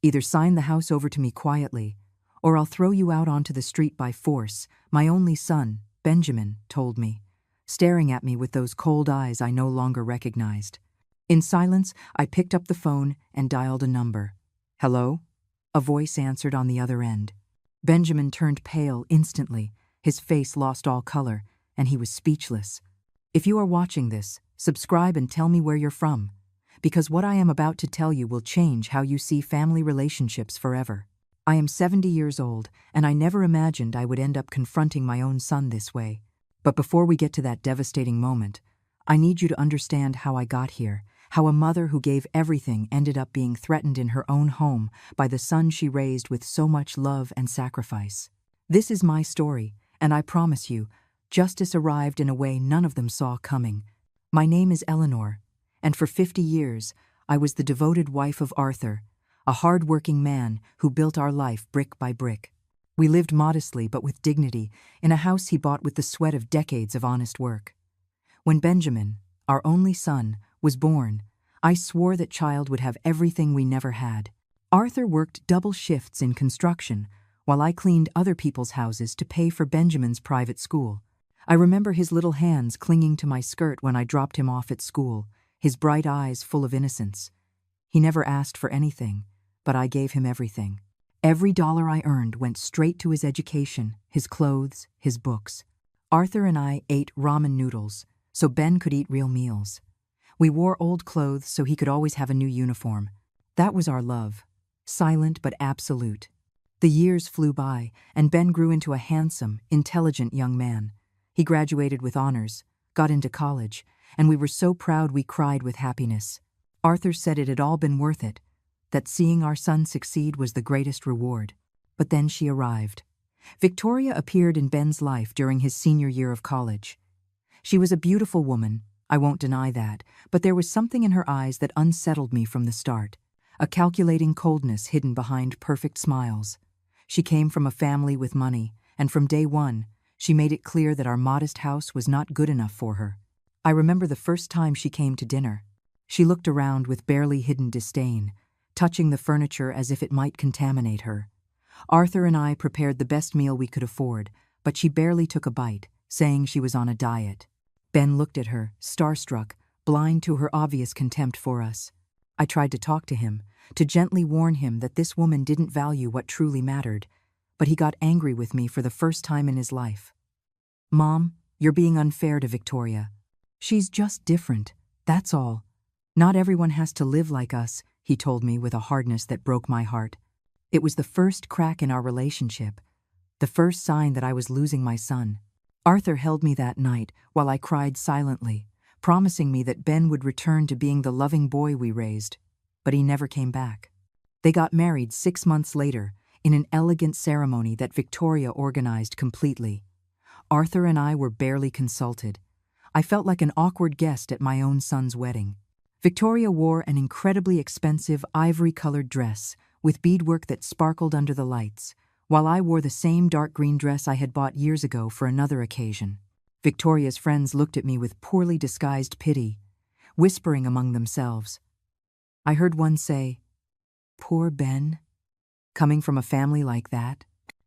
Either sign the house over to me quietly, or I'll throw you out onto the street by force, my only son, Benjamin, told me, staring at me with those cold eyes I no longer recognized. In silence, I picked up the phone and dialed a number. "Hello?" A voice answered on the other end. Benjamin turned pale instantly, his face lost all color, and he was speechless. "If you are watching this, subscribe and tell me where you're from, because what I am about to tell you will change how you see family relationships forever. I am 70 years old, and I never imagined I would end up confronting my own son this way. But before we get to that devastating moment, I need you to understand how I got here, how a mother who gave everything ended up being threatened in her own home by the son she raised with so much love and sacrifice. This is my story, and I promise you, justice arrived in a way none of them saw coming. My name is Eleanor, and for 50 years, I was the devoted wife of Arthur, a hard-working man who built our life brick by brick. We lived modestly but with dignity in a house he bought with the sweat of decades of honest work. When Benjamin, our only son, was born, I swore that child would have everything we never had. Arthur worked double shifts in construction, while I cleaned other people's houses to pay for Benjamin's private school. I remember his little hands clinging to my skirt when I dropped him off at school, his bright eyes full of innocence. He never asked for anything, but I gave him everything. Every dollar I earned went straight to his education, his clothes, his books. Arthur and I ate ramen noodles, so Ben could eat real meals. We wore old clothes so he could always have a new uniform. That was our love, silent but absolute. The years flew by, and Ben grew into a handsome, intelligent young man. He graduated with honors, got into college, and we were so proud we cried with happiness. Arthur said it had all been worth it, that seeing our son succeed was the greatest reward. But then she arrived. Victoria appeared in Ben's life during his senior year of college. She was a beautiful woman, I won't deny that, but there was something in her eyes that unsettled me from the start, a calculating coldness hidden behind perfect smiles. She came from a family with money, and from day one, she made it clear that our modest house was not good enough for her. I remember the first time she came to dinner. She looked around with barely hidden disdain, touching the furniture as if it might contaminate her. Arthur and I prepared the best meal we could afford, but she barely took a bite, saying she was on a diet. Ben looked at her, starstruck, blind to her obvious contempt for us. I tried to talk to him, to gently warn him that this woman didn't value what truly mattered, but he got angry with me for the first time in his life. "Mom, you're being unfair to Victoria. She's just different, that's all. Not everyone has to live like us," he told me with a hardness that broke my heart. It was the first crack in our relationship, the first sign that I was losing my son. Arthur held me that night while I cried silently, promising me that Ben would return to being the loving boy we raised, but he never came back. They got married 6 months later in an elegant ceremony that Victoria organized completely. Arthur and I were barely consulted. I felt like an awkward guest at my own son's wedding. Victoria wore an incredibly expensive ivory-colored dress with beadwork that sparkled under the lights, while I wore the same dark green dress I had bought years ago for another occasion. Victoria's friends looked at me with poorly disguised pity, whispering among themselves. I heard one say, "Poor Ben, coming from a family like that."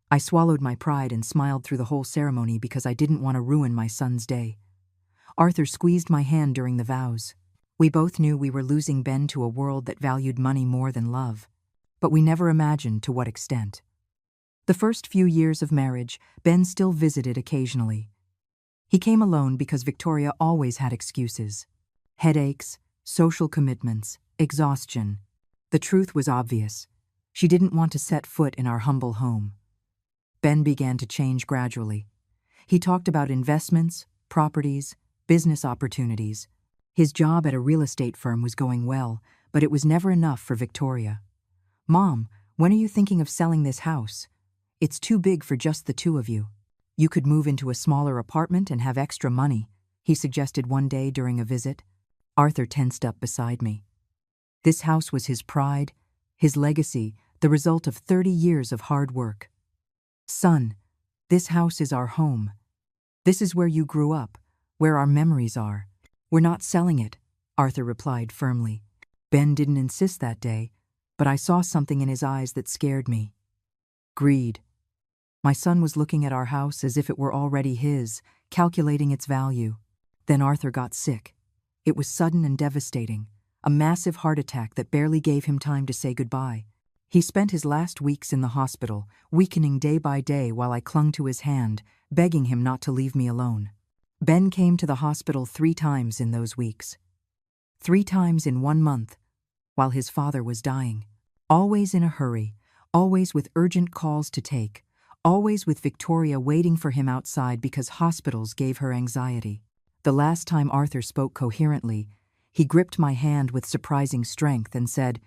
I swallowed my pride and smiled through the whole ceremony because I didn't want to ruin my son's day. Arthur squeezed my hand during the vows. We both knew we were losing Ben to a world that valued money more than love, but we never imagined to what extent. The first few years of marriage, Ben still visited occasionally. He came alone because Victoria always had excuses. Headaches, social commitments, exhaustion. The truth was obvious. She didn't want to set foot in our humble home. Ben began to change gradually. He talked about investments, properties, business opportunities. His job at a real estate firm was going well, but it was never enough for Victoria. "Mom, when are you thinking of selling this house? It's too big for just the two of you. You could move into a smaller apartment and have extra money," he suggested one day during a visit. Arthur tensed up beside me. This house was his pride, his legacy, the result of 30 years of hard work. "Son, this house is our home. This is where you grew up, where our memories are. We're not selling it," Arthur replied firmly. Ben didn't insist that day, but I saw something in his eyes that scared me. Greed. My son was looking at our house as if it were already his, calculating its value. Then Arthur got sick. It was sudden and devastating, a massive heart attack that barely gave him time to say goodbye. He spent his last weeks in the hospital, weakening day by day while I clung to his hand, begging him not to leave me alone. Ben came to the hospital 3 times in those weeks. 3 times in 1 month, while his father was dying. Always in a hurry, always with urgent calls to take, always with Victoria waiting for him outside because hospitals gave her anxiety. The last time Arthur spoke coherently, he gripped my hand with surprising strength and said,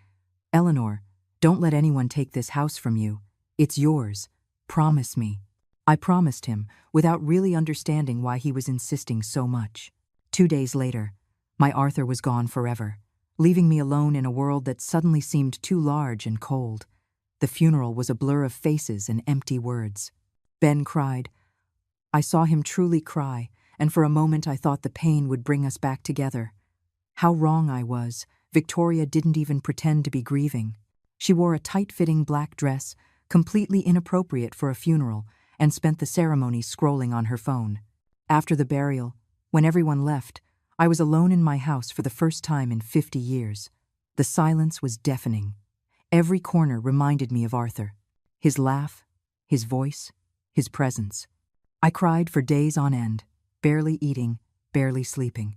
"Eleanor, don't let anyone take this house from you. It's yours. Promise me." I promised him, without really understanding why he was insisting so much. 2 days later, my Arthur was gone forever, leaving me alone in a world that suddenly seemed too large and cold. The funeral was a blur of faces and empty words. Ben cried. I saw him truly cry, and for a moment I thought the pain would bring us back together. How wrong I was. Victoria didn't even pretend to be grieving. She wore a tight-fitting black dress, completely inappropriate for a funeral, and spent the ceremony scrolling on her phone. After the burial, when everyone left, I was alone in my house for the first time in 50 years. The silence was deafening. Every corner reminded me of Arthur. His laugh, his voice, his presence. I cried for days on end, barely eating, barely sleeping.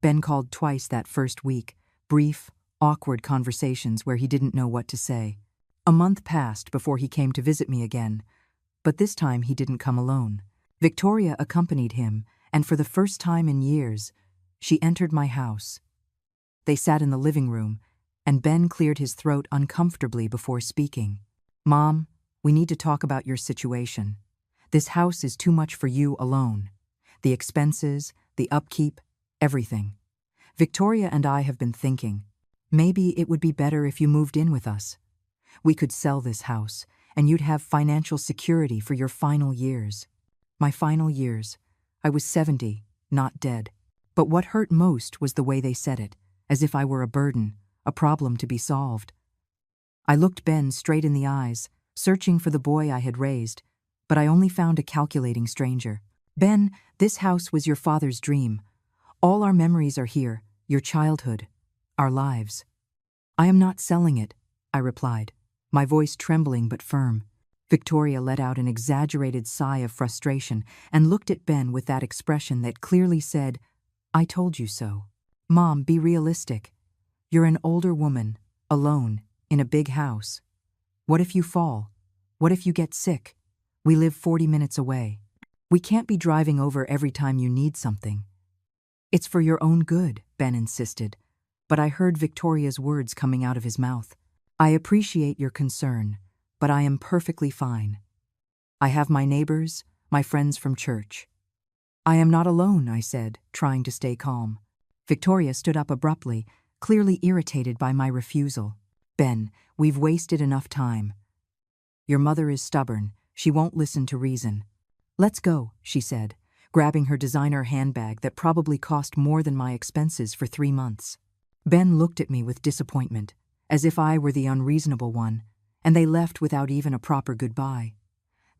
Ben called twice that first week, brief, awkward conversations where he didn't know what to say. A month passed before he came to visit me again, but this time he didn't come alone. Victoria accompanied him, and for the first time in years, she entered my house. They sat in the living room, and Ben cleared his throat uncomfortably before speaking. "Mom, we need to talk about your situation. This house is too much for you alone. The expenses, the upkeep, everything. Victoria and I have been thinking, maybe it would be better if you moved in with us. We could sell this house, and you'd have financial security for your final years." My final years. I was 70, not dead. But what hurt most was the way they said it, as if I were a burden, a problem to be solved. I looked Ben straight in the eyes, searching for the boy I had raised, but I only found a calculating stranger. "Ben, this house was your father's dream. All our memories are here, your childhood, our lives." "I am not selling it," I replied, my voice trembling but firm. Victoria let out an exaggerated sigh of frustration and looked at Ben with that expression that clearly said, "I told you so." "Mom, be realistic. You're an older woman, alone, in a big house. What if you fall? What if you get sick? We live 40 minutes away. We can't be driving over every time you need something." "It's for your own good," Ben insisted, but I heard Victoria's words coming out of his mouth. "I appreciate your concern, but I am perfectly fine. I have my neighbors, my friends from church." "I am not alone," I said, trying to stay calm. Victoria stood up abruptly, clearly irritated by my refusal. "Ben, we've wasted enough time. Your mother is stubborn. She won't listen to reason." "Let's go," she said, grabbing her designer handbag that probably cost more than my expenses for 3 months. Ben looked at me with disappointment, as if I were the unreasonable one, and they left without even a proper goodbye.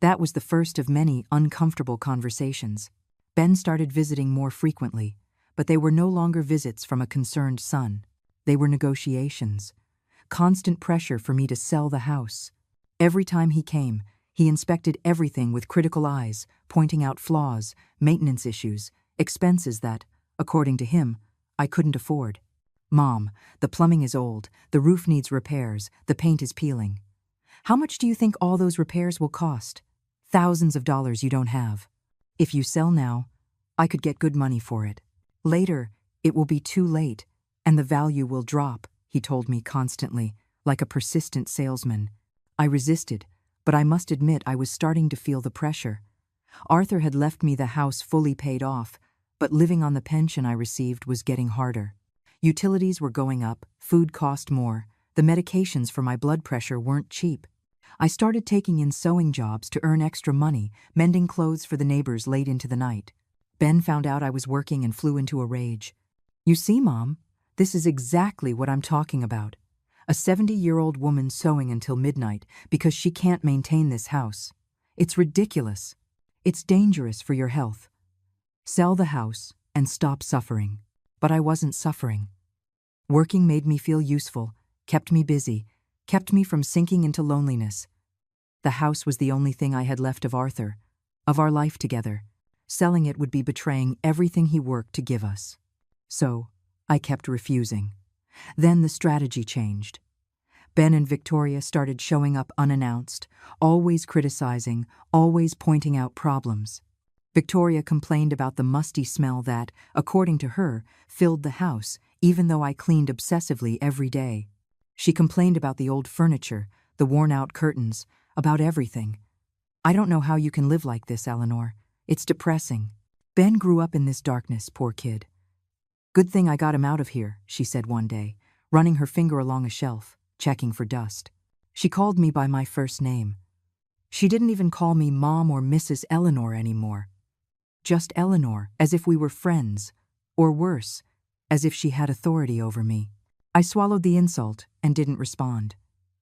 That was the first of many uncomfortable conversations. Ben started visiting more frequently, but they were no longer visits from a concerned son. They were negotiations. Constant pressure for me to sell the house. Every time he came, he inspected everything with critical eyes, pointing out flaws, maintenance issues, expenses that, according to him, I couldn't afford. "Mom, the plumbing is old, the roof needs repairs, the paint is peeling. How much do you think all those repairs will cost? Thousands of dollars you don't have. If you sell now, I could get good money for it. Later, it will be too late, and the value will drop," he told me constantly, like a persistent salesman. I resisted, but I must admit I was starting to feel the pressure. Arthur had left me the house fully paid off, but living on the pension I received was getting harder. Utilities were going up, food cost more, the medications for my blood pressure weren't cheap. I started taking in sewing jobs to earn extra money, mending clothes for the neighbors late into the night. Ben found out I was working and flew into a rage. "You see, Mom, this is exactly what I'm talking about. A 70-year-old woman sewing until midnight because she can't maintain this house. It's ridiculous. It's dangerous for your health. Sell the house and stop suffering. But I wasn't suffering. Working made me feel useful, kept me busy, kept me from sinking into loneliness. The house was the only thing I had left of Arthur, of our life together. Selling it would be betraying everything he worked to give us. So, I kept refusing. Then the strategy changed. Ben and Victoria started showing up unannounced, always criticizing, always pointing out problems. Victoria complained about the musty smell that, according to her, filled the house, even though I cleaned obsessively every day. She complained about the old furniture, the worn-out curtains, about everything. I don't know how you can live like this, Eleanor. It's depressing. Ben grew up in this darkness, poor kid. Good thing I got him out of here, she said one day, running her finger along a shelf, checking for dust. She called me by my first name. She didn't even call me Mom or Mrs. Eleanor anymore. Just Eleanor, as if we were friends, or worse, as if she had authority over me. I swallowed the insult and didn't respond.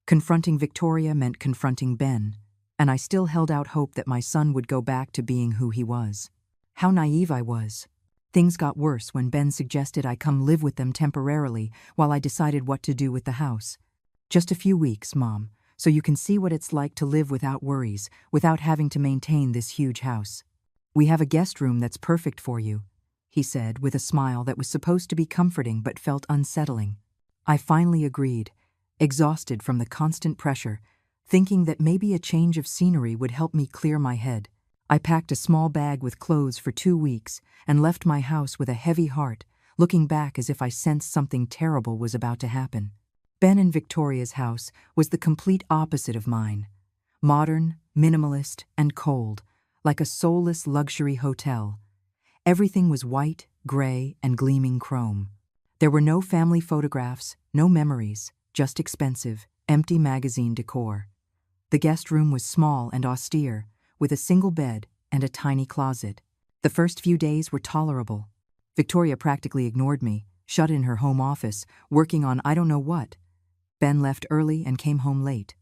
Confronting Victoria meant confronting Ben, and I still held out hope that my son would go back to being who he was. How naive I was. Things got worse when Ben suggested I come live with them temporarily while I decided what to do with the house. Just a few weeks, Mom, so you can see what it's like to live without worries, without having to maintain this huge house. We have a guest room that's perfect for you, he said with a smile that was supposed to be comforting but felt unsettling. I finally agreed, exhausted from the constant pressure, thinking that maybe a change of scenery would help me clear my head. I packed a small bag with clothes for 2 weeks and left my house with a heavy heart, looking back as if I sensed something terrible was about to happen. Ben and Victoria's house was the complete opposite of mine. Modern, minimalist, and cold, like a soulless luxury hotel. Everything was white, gray, and gleaming chrome. There were no family photographs, no memories, just expensive, empty magazine decor. The guest room was small and austere, with a single bed and a tiny closet. The first few days were tolerable. Victoria practically ignored me, shut in her home office, working on I don't know what. Ben left early and came home late.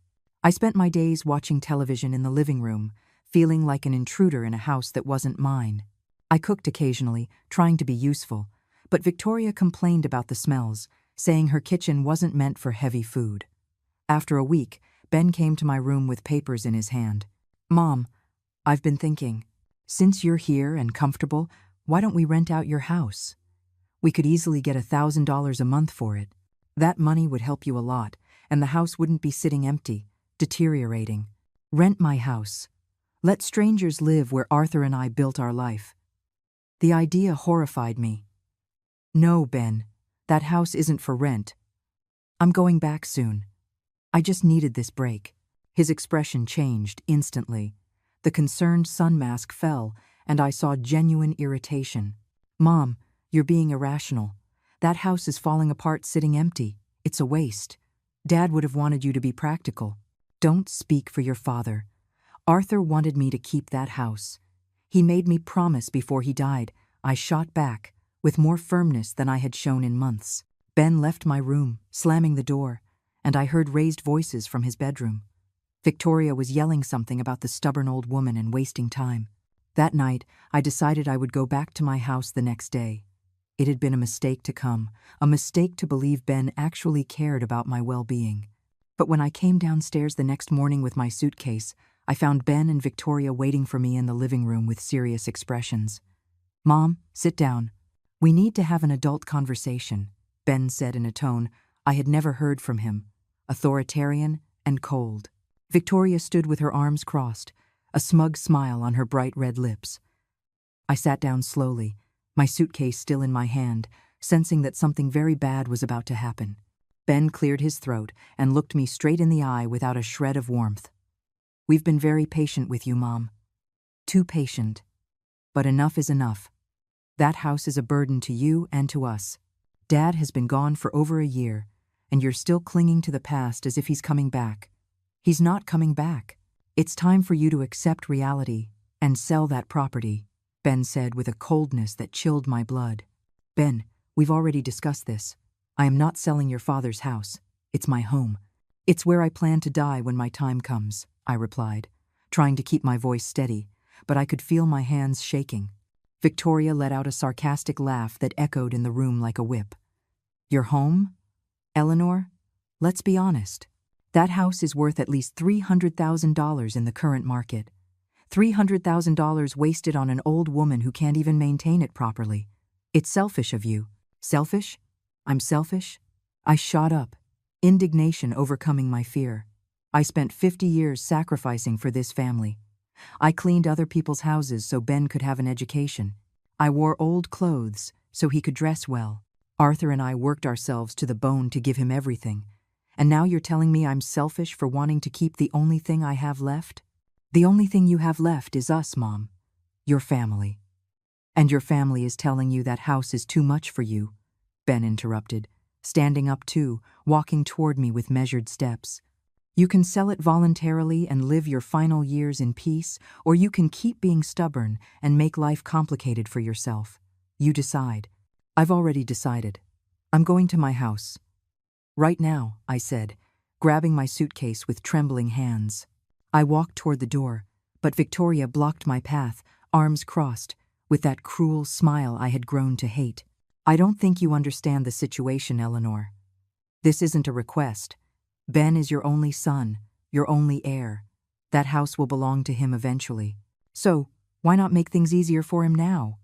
I spent my days watching television in the living room, feeling like an intruder in a house that wasn't mine. I cooked occasionally, trying to be useful, but Victoria complained about the smells, saying her kitchen wasn't meant for heavy food. After a week, Ben came to my room with papers in his hand. Mom, I've been thinking, since you're here and comfortable, why don't we rent out your house? We could easily get $1,000 a month for it. That money would help you a lot, and the house wouldn't be sitting empty, deteriorating. Rent my house. Let strangers live where Arthur and I built our life. The idea horrified me. No, Ben, that house isn't for rent. I'm going back soon. I just needed this break. His expression changed instantly. The concerned sun mask fell, and I saw genuine irritation. Mom, you're being irrational. That house is falling apart sitting empty. It's a waste. Dad would have wanted you to be practical. Don't speak for your father. Arthur wanted me to keep that house. He made me promise before he died. I shot back, with more firmness than I had shown in months. Ben left my room, slamming the door, and I heard raised voices from his bedroom. Victoria was yelling something about the stubborn old woman and wasting time. That night, I decided I would go back to my house the next day. It had been a mistake to come, a mistake to believe Ben actually cared about my well-being. But when I came downstairs the next morning with my suitcase, I found Ben and Victoria waiting for me in the living room with serious expressions. Mom, sit down. We need to have an adult conversation, Ben said in a tone I had never heard from him, authoritarian and cold. Victoria stood with her arms crossed, a smug smile on her bright red lips. I sat down slowly, my suitcase still in my hand, sensing that something very bad was about to happen. Ben cleared his throat and looked me straight in the eye without a shred of warmth. We've been very patient with you, Mom. Too patient. But enough is enough. That house is a burden to you and to us. Dad has been gone for over a year, and you're still clinging to the past as if he's coming back. He's not coming back. It's time for you to accept reality and sell that property, Ben said with a coldness that chilled my blood. Ben, we've already discussed this. I am not selling your father's house. It's my home. It's where I plan to die when my time comes, I replied, trying to keep my voice steady, but I could feel my hands shaking. Victoria let out a sarcastic laugh that echoed in the room like a whip. Your home? Eleanor? Let's be honest. That house is worth at least $300,000 in the current market. $300,000 wasted on an old woman who can't even maintain it properly. It's selfish of you. Selfish? I'm selfish? I shot up, indignation overcoming my fear. I spent 50 years sacrificing for this family. I cleaned other people's houses so Ben could have an education. I wore old clothes so he could dress well. Arthur and I worked ourselves to the bone to give him everything. And now you're telling me I'm selfish for wanting to keep the only thing I have left? The only thing you have left is us, Mom. Your family. And your family is telling you that house is too much for you, Ben interrupted, standing up too, walking toward me with measured steps. You can sell it voluntarily and live your final years in peace, or you can keep being stubborn and make life complicated for yourself. You decide. I've already decided. I'm going to my house. Right now, I said, grabbing my suitcase with trembling hands. I walked toward the door, but Victoria blocked my path, arms crossed, with that cruel smile I had grown to hate. I don't think you understand the situation, Eleanor. This isn't a request. Ben is your only son, your only heir. That house will belong to him eventually. So, why not make things easier for him now?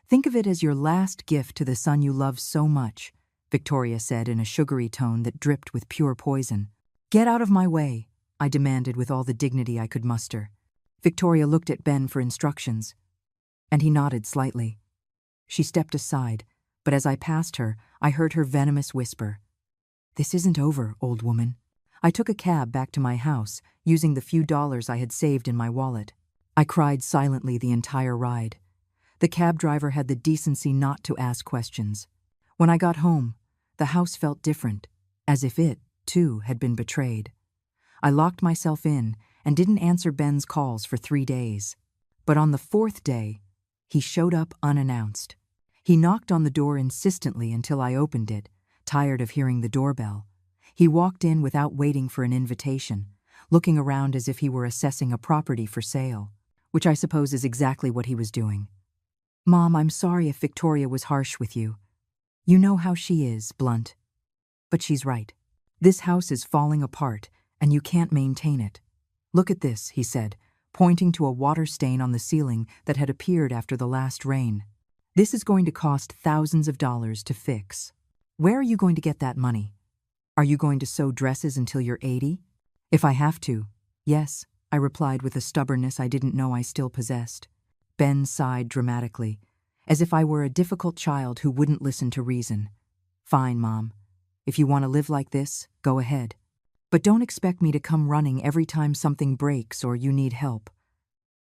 Think of it as your last gift to the son you love so much, Victoria said in a sugary tone that dripped with pure poison. Get out of my way, I demanded with all the dignity I could muster. Victoria looked at Ben for instructions, and he nodded slightly. She stepped aside, but as I passed her, I heard her venomous whisper. This isn't over, old woman. I took a cab back to my house, using the few dollars I had saved in my wallet. I cried silently the entire ride. The cab driver had the decency not to ask questions. When I got home, the house felt different, as if it, too, had been betrayed. I locked myself in and didn't answer Ben's calls for 3 days. But on the 4th day, he showed up unannounced. He knocked on the door insistently until I opened it, tired of hearing the doorbell. He walked in without waiting for an invitation, looking around as if he were assessing a property for sale, which I suppose is exactly what he was doing. Mom, I'm sorry if Victoria was harsh with you. You know how she is, blunt. But she's right. This house is falling apart, and you can't maintain it. Look at this, he said, pointing to a water stain on the ceiling that had appeared after the last rain. This is going to cost thousands of dollars to fix. Where are you going to get that money? Are you going to sew dresses until you're 80? If I have to, yes, I replied with a stubbornness I didn't know I still possessed. Ben sighed dramatically, as if I were a difficult child who wouldn't listen to reason. Fine, Mom. If you want to live like this, go ahead. But don't expect me to come running every time something breaks or you need help.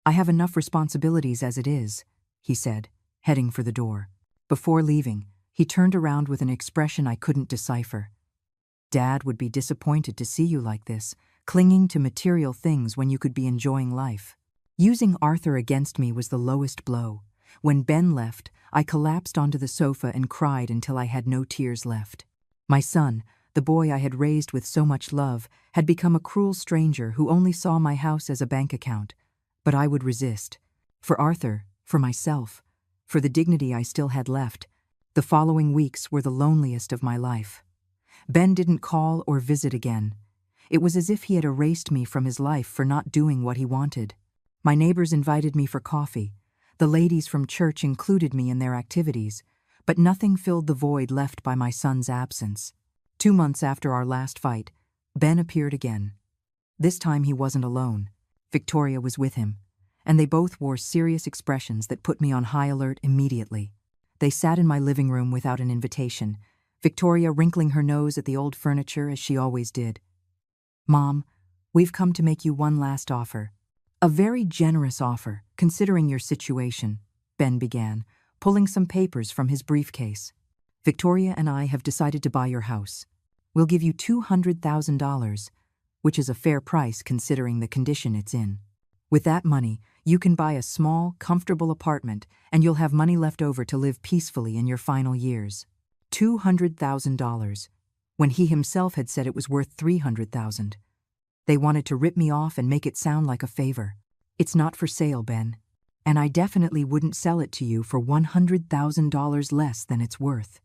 I have enough responsibilities as it is, he said, heading for the door. Before leaving, he turned around with an expression I couldn't decipher. Dad would be disappointed to see you like this, clinging to material things when you could be enjoying life. Using Arthur against me was the lowest blow. When Ben left, I collapsed onto the sofa and cried until I had no tears left. My son, the boy I had raised with so much love, had become a cruel stranger who only saw my house as a bank account. But I would resist. For Arthur, for myself, for the dignity I still had left. The following weeks were the loneliest of my life. Ben didn't call or visit again. It was as if he had erased me from his life for not doing what he wanted. My neighbors invited me for coffee. The ladies from church included me in their activities, but nothing filled the void left by my son's absence. 2 months after our last fight, Ben appeared again. This time he wasn't alone. Victoria was with him, and they both wore serious expressions that put me on high alert immediately. They sat in my living room without an invitation, Victoria wrinkling her nose at the old furniture as she always did. Mom, we've come to make you one last offer. A very generous offer, considering your situation, Ben began, pulling some papers from his briefcase. Victoria and I have decided to buy your house. We'll give you $200,000, which is a fair price considering the condition it's in. With that money, you can buy a small, comfortable apartment, and you'll have money left over to live peacefully in your final years. $200,000. when he himself had said it was worth $300,000. They wanted to rip me off and make it sound like a favor. It's not for sale, Ben, and I definitely wouldn't sell it to you for $100,000 less than it's worth.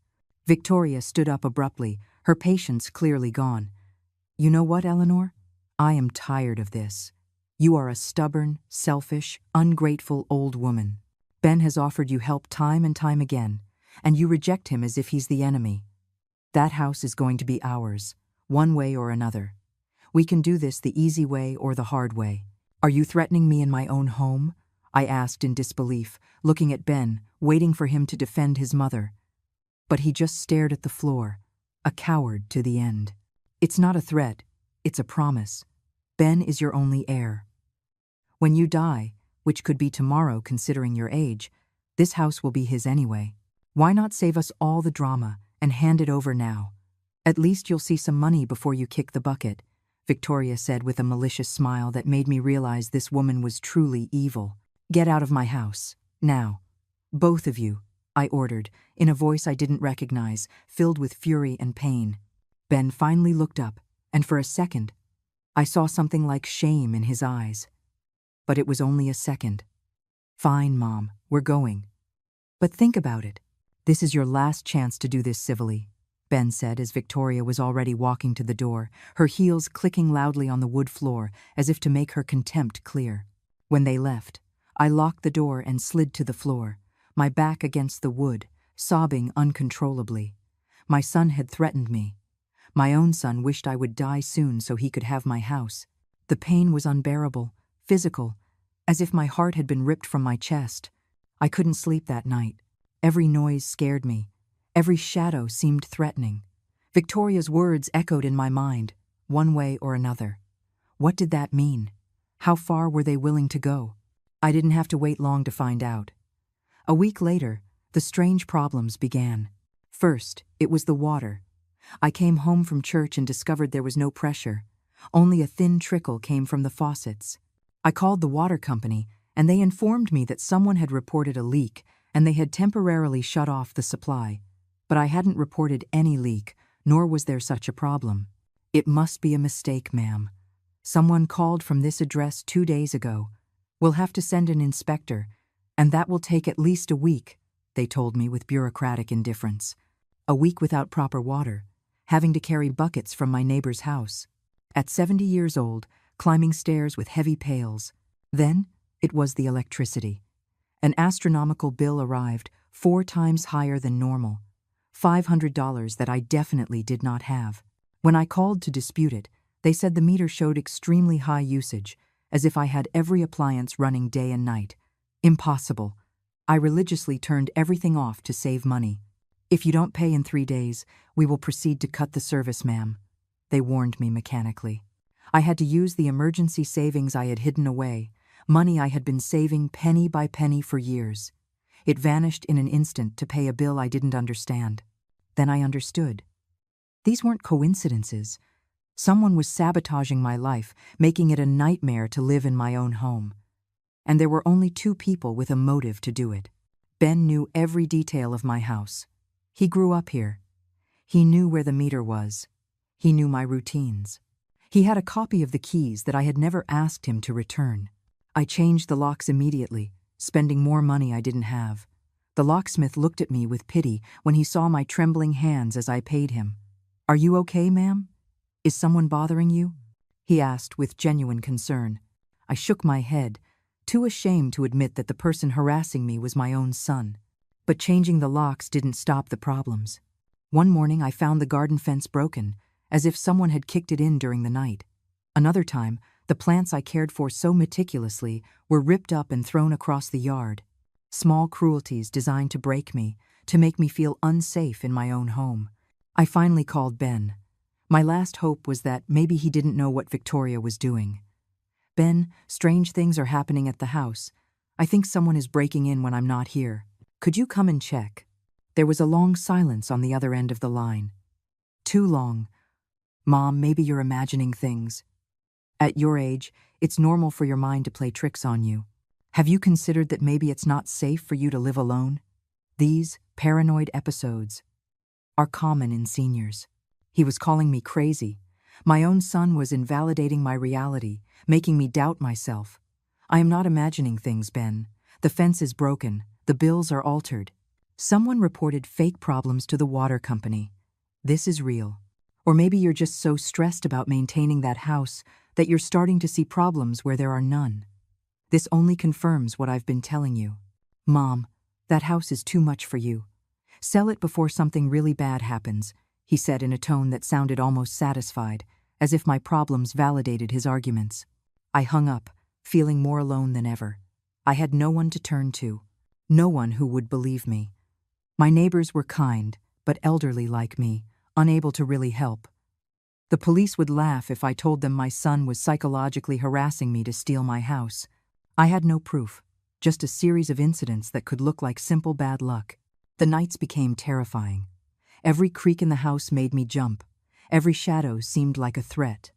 Victoria stood up abruptly, her patience clearly gone. You know what, Eleanor? I am tired of this. You are a stubborn, selfish, ungrateful old woman. Ben has offered you help time and time again, and you reject him as if he's the enemy. That house is going to be ours, one way or another. We can do this the easy way or the hard way. Are you threatening me in my own home? I asked in disbelief, looking at Ben, waiting for him to defend his mother. But he just stared at the floor, a coward to the end. It's not a threat, it's a promise. Ben is your only heir. When you die, which could be tomorrow considering your age, this house will be his anyway. Why not save us all the drama and hand it over now? At least you'll see some money before you kick the bucket, Victoria said with a malicious smile that made me realize this woman was truly evil. Get out of my house, now. Both of you, I ordered, in a voice I didn't recognize, filled with fury and pain. Ben finally looked up, and for a second, I saw something like shame in his eyes. But it was only a second. Fine, Mom, we're going. But think about it. This is your last chance to do this civilly, Ben said as Victoria was already walking to the door, her heels clicking loudly on the wood floor as if to make her contempt clear. When they left, I locked the door and slid to the floor, my back against the wood, sobbing uncontrollably. My son had threatened me. My own son wished I would die soon so he could have my house. The pain was unbearable, physical, as if my heart had been ripped from my chest. I couldn't sleep that night. Every noise scared me. Every shadow seemed threatening. Victoria's words echoed in my mind, one way or another. What did that mean? How far were they willing to go? I didn't have to wait long to find out. A week later, the strange problems began. First, it was the water. I came home from church and discovered there was no pressure. Only a thin trickle came from the faucets. I called the water company, and they informed me that someone had reported a leak and they had temporarily shut off the supply. But I hadn't reported any leak, nor was there such a problem. It must be a mistake, ma'am. Someone called from this address 2 days ago. We'll have to send an inspector, and that will take at least a week, they told me with bureaucratic indifference. A week without proper water, having to carry buckets from my neighbor's house. At 70 years old, climbing stairs with heavy pails. Then, it was the electricity. An astronomical bill arrived, 4 times higher than normal. $500 that I definitely did not have. When I called to dispute it, they said the meter showed extremely high usage, as if I had every appliance running day and night. Impossible. I religiously turned everything off to save money. If you don't pay in 3 days, we will proceed to cut the service, ma'am. They warned me mechanically. I had to use the emergency savings I had hidden away, money I had been saving penny by penny for years. It vanished in an instant to pay a bill I didn't understand. Then I understood. These weren't coincidences. Someone was sabotaging my life, making it a nightmare to live in my own home. And there were only 2 people with a motive to do it. Ben knew every detail of my house. He grew up here. He knew where the meter was. He knew my routines. He had a copy of the keys that I had never asked him to return. I changed the locks immediately, spending more money I didn't have. The locksmith looked at me with pity when he saw my trembling hands as I paid him. "Are you okay, ma'am? Is someone bothering you?" he asked with genuine concern. I shook my head, too ashamed to admit that the person harassing me was my own son. But changing the locks didn't stop the problems. One morning I found the garden fence broken, as if someone had kicked it in during the night. Another time, the plants I cared for so meticulously were ripped up and thrown across the yard. Small cruelties designed to break me, to make me feel unsafe in my own home. I finally called Ben. My last hope was that maybe he didn't know what Victoria was doing. "Ben, strange things are happening at the house. I think someone is breaking in when I'm not here. Could you come and check?" There was a long silence on the other end of the line. Too long. "Mom, maybe you're imagining things. At your age, it's normal for your mind to play tricks on you. Have you considered that maybe it's not safe for you to live alone? These paranoid episodes are common in seniors." He was calling me crazy. My own son was invalidating my reality, making me doubt myself. I am not imagining things, Ben. The fence is broken. The bills are altered. Someone reported fake problems to the water company. This is real. Or maybe you're just so stressed about maintaining that house that you're starting to see problems where there are none. This only confirms what I've been telling you. Mom, that house is too much for you. Sell it before something really bad happens, he said in a tone that sounded almost satisfied, as if my problems validated his arguments. I hung up, feeling more alone than ever. I had no one to turn to, no one who would believe me. My neighbors were kind, but elderly like me, unable to really help. The police would laugh if I told them my son was psychologically harassing me to steal my house. I had no proof, just a series of incidents that could look like simple bad luck. The nights became terrifying. Every creak in the house made me jump. Every shadow seemed like a threat.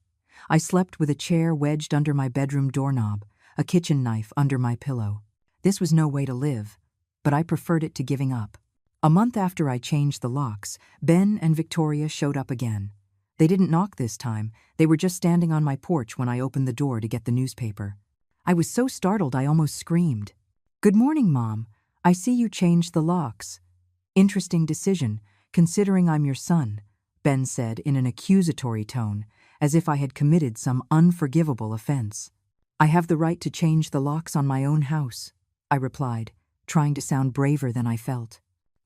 I slept with a chair wedged under my bedroom doorknob, a kitchen knife under my pillow. This was no way to live, but I preferred it to giving up. A month after I changed the locks, Ben and Victoria showed up again. They didn't knock this time. They were just standing on my porch when I opened the door to get the newspaper. I was so startled I almost screamed. "Good morning, Mom. I see you changed the locks." "Interesting decision, considering I'm your son," Ben said in an accusatory tone, as if I had committed some unforgivable offense. "I have the right to change the locks on my own house," I replied, trying to sound braver than I felt.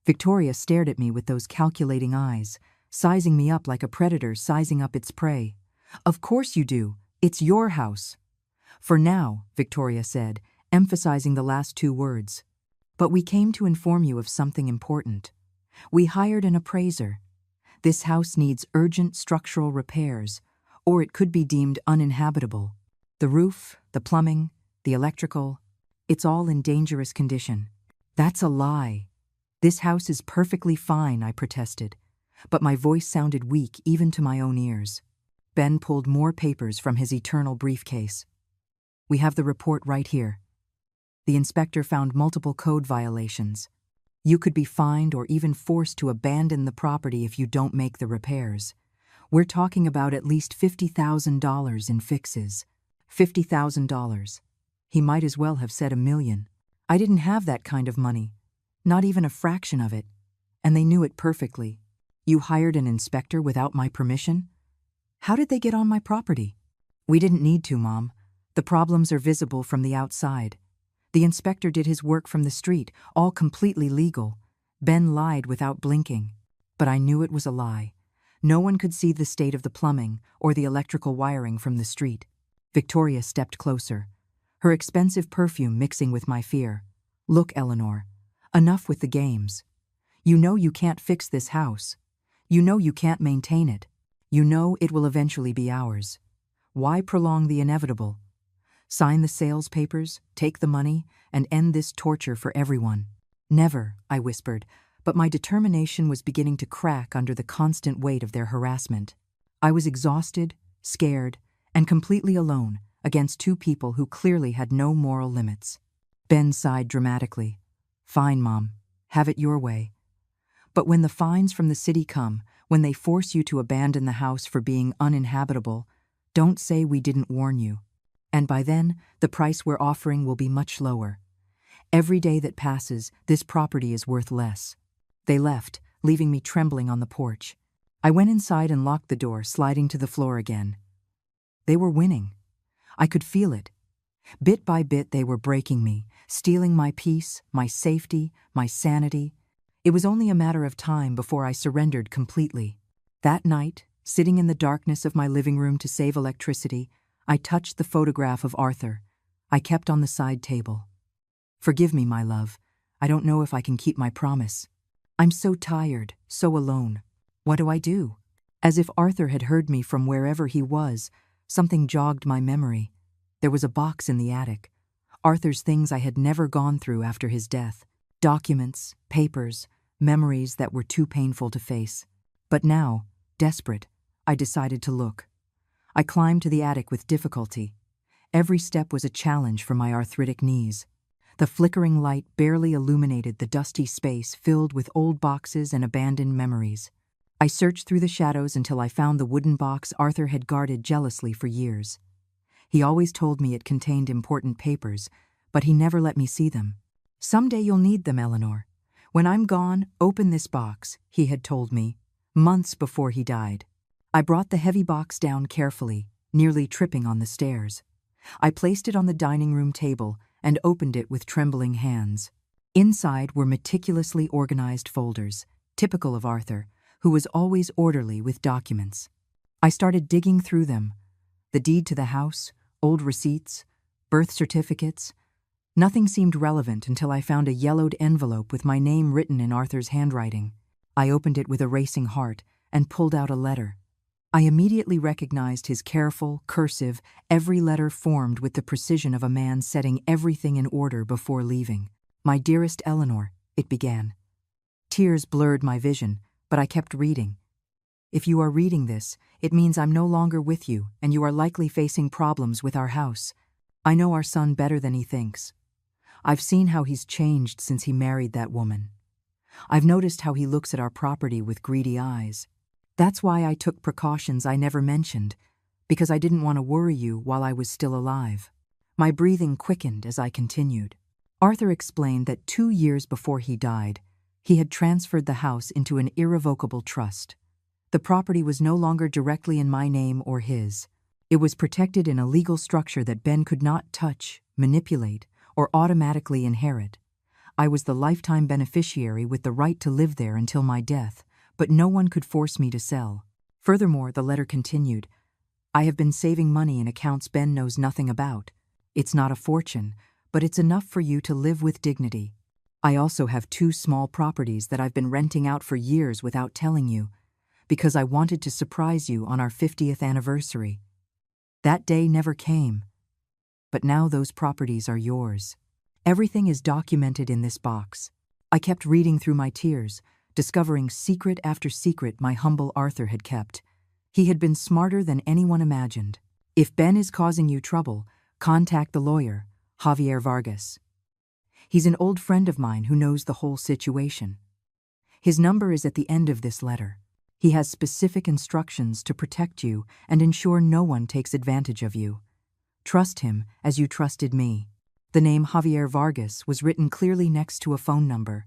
Victoria stared at me with those calculating eyes, sizing me up like a predator sizing up its prey. "Of course you do. It's your house." "For now," Victoria said, emphasizing the last two words. "But we came to inform you of something important. We hired an appraiser. This house needs urgent structural repairs, or it could be deemed uninhabitable. The roof, the plumbing, the electrical, it's all in dangerous condition." "That's a lie. This house is perfectly fine," I protested, but my voice sounded weak even to my own ears. Ben pulled more papers from his eternal briefcase. "We have the report right here. The inspector found multiple code violations. You could be fined or even forced to abandon the property if you don't make the repairs. We're talking about at least $50,000 in fixes." $50,000. He might as well have said $1 million. I didn't have that kind of money, not even a fraction of it, and they knew it perfectly. "You hired an inspector without my permission? How did they get on my property?" "We didn't need to, Mom. The problems are visible from the outside. The inspector did his work from the street, all completely legal." Ben lied without blinking, but I knew it was a lie. No one could see the state of the plumbing or the electrical wiring from the street. Victoria stepped closer, her expensive perfume mixing with my fear. "Look, Eleanor, enough with the games. You know you can't fix this house. You know you can't maintain it. You know it will eventually be ours. Why prolong the inevitable? Sign the sales papers, take the money, and end this torture for everyone." "Never," I whispered, but my determination was beginning to crack under the constant weight of their harassment. I was exhausted, scared, and completely alone against two people who clearly had no moral limits. Ben sighed dramatically. "Fine, Mom. Have it your way. But when the fines from the city come, when they force you to abandon the house for being uninhabitable, don't say we didn't warn you. And by then, the price we're offering will be much lower. Every day that passes, this property is worth less." They left, leaving me trembling on the porch. I went inside and locked the door, sliding to the floor again. They were winning. I could feel it. Bit by bit, they were breaking me, stealing my peace, my safety, my sanity. It was only a matter of time before I surrendered completely. That night, sitting in the darkness of my living room to save electricity, I touched the photograph of Arthur. I kept on the side table. "Forgive me, my love. I don't know if I can keep my promise. I'm so tired, so alone. What do I do?" As if Arthur had heard me from wherever he was, something jogged my memory. There was a box in the attic. Arthur's things I had never gone through after his death. Documents, papers, memories that were too painful to face. But now, desperate, I decided to look. I climbed to the attic with difficulty. Every step was a challenge for my arthritic knees. The flickering light barely illuminated the dusty space filled with old boxes and abandoned memories. I searched through the shadows until I found the wooden box Arthur had guarded jealously for years. He always told me it contained important papers, but he never let me see them. "Someday you'll need them, Eleanor. When I'm gone, open this box," he had told me, months before he died. I brought the heavy box down carefully, nearly tripping on the stairs. I placed it on the dining room table and opened it with trembling hands. Inside were meticulously organized folders, typical of Arthur, who was always orderly with documents. I started digging through them. The deed to the house, old receipts, birth certificates. Nothing seemed relevant until I found a yellowed envelope with my name written in Arthur's handwriting. I opened it with a racing heart and pulled out a letter. I immediately recognized his careful, cursive, every letter formed with the precision of a man setting everything in order before leaving. "My dearest Eleanor," it began. Tears blurred my vision, but I kept reading. "If you are reading this, it means I'm no longer with you and you are likely facing problems with our house. I know our son better than he thinks. I've seen how he's changed since he married that woman. I've noticed how he looks at our property with greedy eyes. That's why I took precautions I never mentioned, because I didn't want to worry you while I was still alive." My breathing quickened as I continued. Arthur explained that 2 years before he died, he had transferred the house into an irrevocable trust. The property was no longer directly in my name or his. It was protected in a legal structure that Ben could not touch, manipulate, or automatically inherit. I was the lifetime beneficiary with the right to live there until my death, but no one could force me to sell. Furthermore, the letter continued, "I have been saving money in accounts Ben knows nothing about. It's not a fortune, but it's enough for you to live with dignity. I also have 2 small properties that I've been renting out for years without telling you, because I wanted to surprise you on our 50th anniversary. That day never came, but now those properties are yours. Everything is documented in this box." I kept reading through my tears, discovering secret after secret my humble Arthur had kept. He had been smarter than anyone imagined. "If Ben is causing you trouble, contact the lawyer, Javier Vargas. He's an old friend of mine who knows the whole situation. His number is at the end of this letter. He has specific instructions to protect you and ensure no one takes advantage of you. Trust him as you trusted me." The name Javier Vargas was written clearly next to a phone number.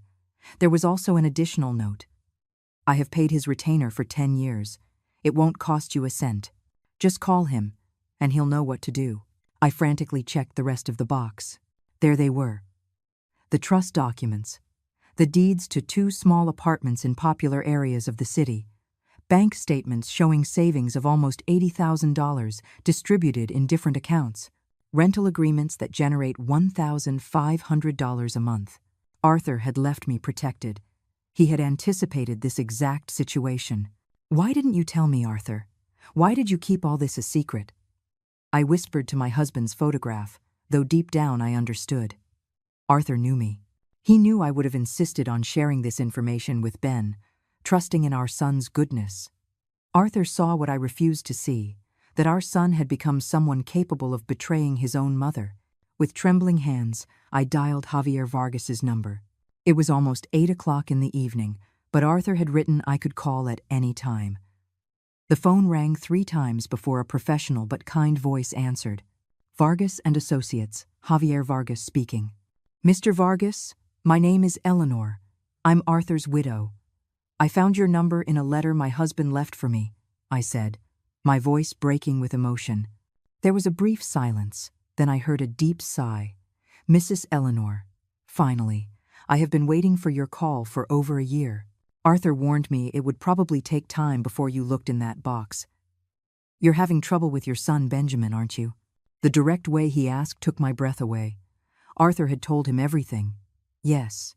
There was also an additional note. "I have paid his retainer for 10 years. It won't cost you a cent. Just call him, and he'll know what to do." I frantically checked the rest of the box. There they were. The trust documents, the deeds to 2 small apartments in popular areas of the city, bank statements showing savings of almost $80,000 distributed in different accounts, rental agreements that generate $1,500 a month. Arthur had left me protected. He had anticipated this exact situation. "Why didn't you tell me, Arthur? Why did you keep all this a secret?" I whispered to my husband's photograph, though deep down I understood. Arthur knew me. He knew I would have insisted on sharing this information with Ben, trusting in our son's goodness. Arthur saw what I refused to see, that our son had become someone capable of betraying his own mother. With trembling hands, I dialed Javier Vargas's number. It was almost 8 o'clock in the evening, but Arthur had written I could call at any time. The phone rang 3 times before a professional but kind voice answered. "Vargas and Associates, Javier Vargas speaking." "Mr. Vargas, my name is Eleanor. I'm Arthur's widow. I found your number in a letter my husband left for me," I said, my voice breaking with emotion. There was a brief silence, then I heard a deep sigh. "Mrs. Eleanor, finally, I have been waiting for your call for over a year. Arthur warned me it would probably take time before you looked in that box. You're having trouble with your son Benjamin, aren't you?" The direct way he asked took my breath away. Arthur had told him everything. Yes.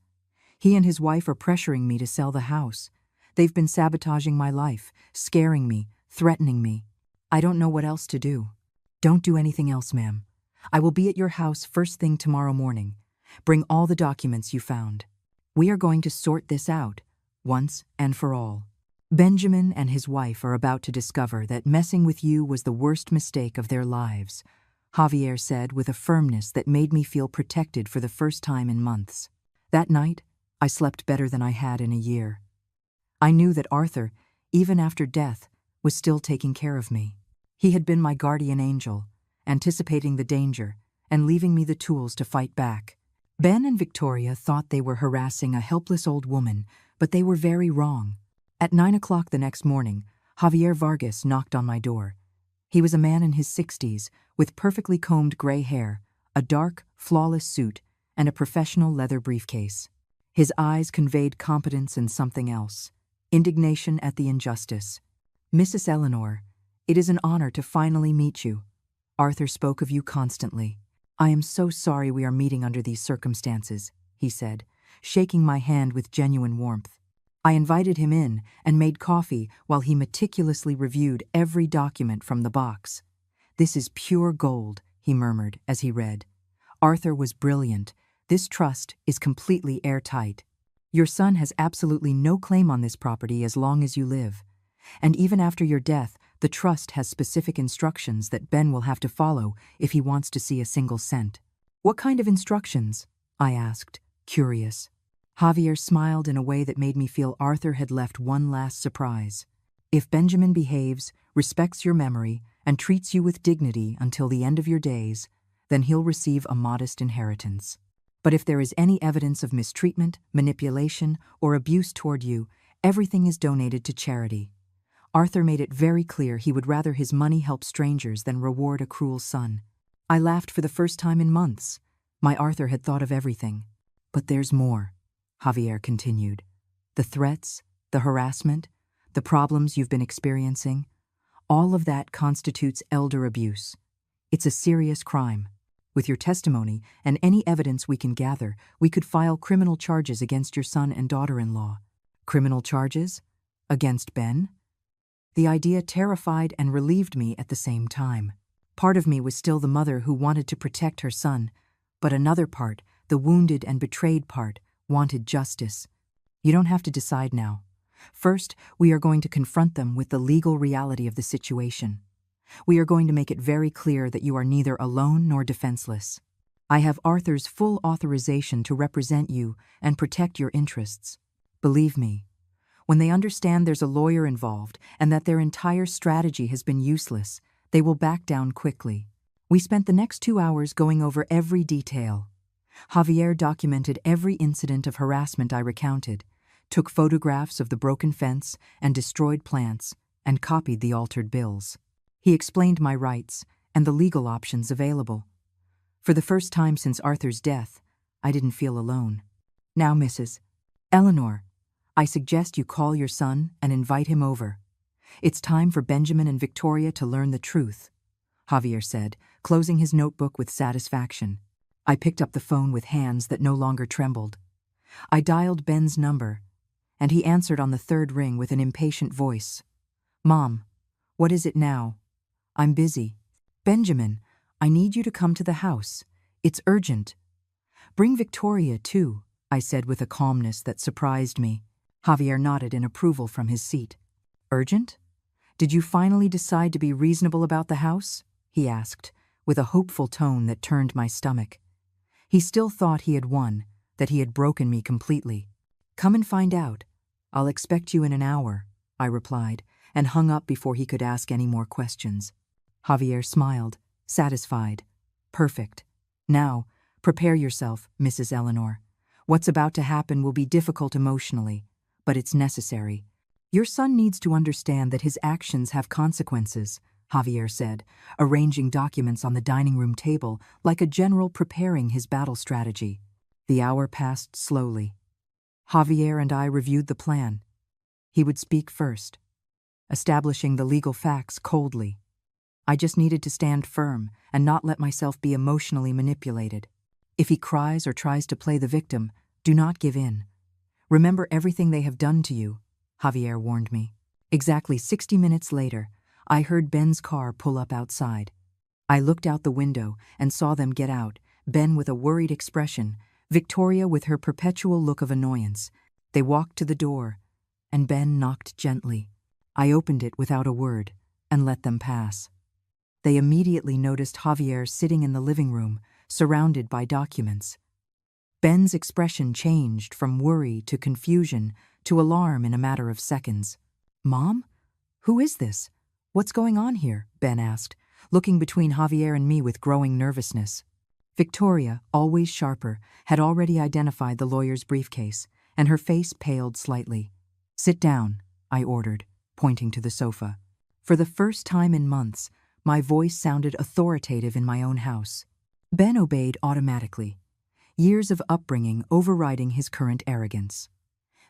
He and his wife are pressuring me to sell the house. They've been sabotaging my life, scaring me, threatening me. I don't know what else to do. "Don't do anything else, ma'am. I will be at your house first thing tomorrow morning. Bring all the documents you found. We are going to sort this out, once and for all. Benjamin and his wife are about to discover that messing with you was the worst mistake of their lives," Javier said with a firmness that made me feel protected for the first time in months. That night, I slept better than I had in a year. I knew that Arthur, even after death, was still taking care of me. He had been my guardian angel, anticipating the danger and leaving me the tools to fight back. Ben and Victoria thought they were harassing a helpless old woman, but they were very wrong. At 9 o'clock the next morning, Javier Vargas knocked on my door. He was a man in his 60s, with perfectly combed gray hair, a dark, flawless suit, and a professional leather briefcase. His eyes conveyed competence and something else, indignation at the injustice. "Mrs. Eleanor, it is an honor to finally meet you. Arthur spoke of you constantly. I am so sorry we are meeting under these circumstances," he said, shaking my hand with genuine warmth. I invited him in and made coffee while he meticulously reviewed every document from the box. "This is pure gold," he murmured as he read. "Arthur was brilliant. This trust is completely airtight. Your son has absolutely no claim on this property as long as you live. And even after your death, the trust has specific instructions that Ben will have to follow if he wants to see a single cent." "What kind of instructions?" I asked, curious. Javier smiled in a way that made me feel Arthur had left one last surprise. "If Benjamin behaves, respects your memory, and treats you with dignity until the end of your days, then he'll receive a modest inheritance. But if there is any evidence of mistreatment, manipulation, or abuse toward you, everything is donated to charity." Arthur made it very clear he would rather his money help strangers than reward a cruel son. I laughed for the first time in months. My Arthur had thought of everything. "But there's more," Javier continued. "The threats, the harassment, the problems you've been experiencing, all of that constitutes elder abuse. It's a serious crime. With your testimony and any evidence we can gather, we could file criminal charges against your son and daughter-in-law." "Criminal charges? Against Ben?" The idea terrified and relieved me at the same time. Part of me was still the mother who wanted to protect her son, but another part, the wounded and betrayed part, wanted justice. "You don't have to decide now. First, we are going to confront them with the legal reality of the situation. We are going to make it very clear that you are neither alone nor defenseless. I have Arthur's full authorization to represent you and protect your interests. Believe me, when they understand there's a lawyer involved and that their entire strategy has been useless, they will back down quickly." We spent the next 2 hours going over every detail. Javier documented every incident of harassment I recounted, took photographs of the broken fence and destroyed plants, and copied the altered bills. He explained my rights and the legal options available. For the first time since Arthur's death, I didn't feel alone. "Now, Mrs. Eleanor, I suggest you call your son and invite him over. It's time for Benjamin and Victoria to learn the truth," Javier said, closing his notebook with satisfaction. I picked up the phone with hands that no longer trembled. I dialed Ben's number, and he answered on the third ring with an impatient voice. "Mom, what is it now? I'm busy." "Benjamin, I need you to come to the house. It's urgent." "Bring Victoria, too," I said with a calmness that surprised me. Javier nodded in approval from his seat. "Urgent? Did you finally decide to be reasonable about the house?" he asked, with a hopeful tone that turned my stomach. He still thought he had won, that he had broken me completely. "Come and find out. I'll expect you in an hour," I replied, and hung up before he could ask any more questions. Javier smiled, satisfied. "Perfect. Now, prepare yourself, Mrs. Eleanor. What's about to happen will be difficult emotionally, but it's necessary. Your son needs to understand that his actions have consequences," Javier said, arranging documents on the dining room table like a general preparing his battle strategy. The hour passed slowly. Javier and I reviewed the plan. He would speak first, establishing the legal facts coldly. I just needed to stand firm and not let myself be emotionally manipulated. If he cries or tries to play the victim, do not give in. Remember everything they have done to you, Javier warned me. Exactly 60 minutes later, I heard Ben's car pull up outside. I looked out the window and saw them get out, Ben with a worried expression, Victoria with her perpetual look of annoyance. They walked to the door, and Ben knocked gently. I opened it without a word and let them pass. They immediately noticed Javier sitting in the living room, surrounded by documents. Ben's expression changed from worry to confusion to alarm in a matter of seconds. Mom? Who is this? What's going on here? Ben asked, looking between Javier and me with growing nervousness. Victoria, always sharper, had already identified the lawyer's briefcase, and her face paled slightly. Sit down, I ordered, pointing to the sofa. For the first time in months, my voice sounded authoritative in my own house. Ben obeyed automatically, years of upbringing overriding his current arrogance.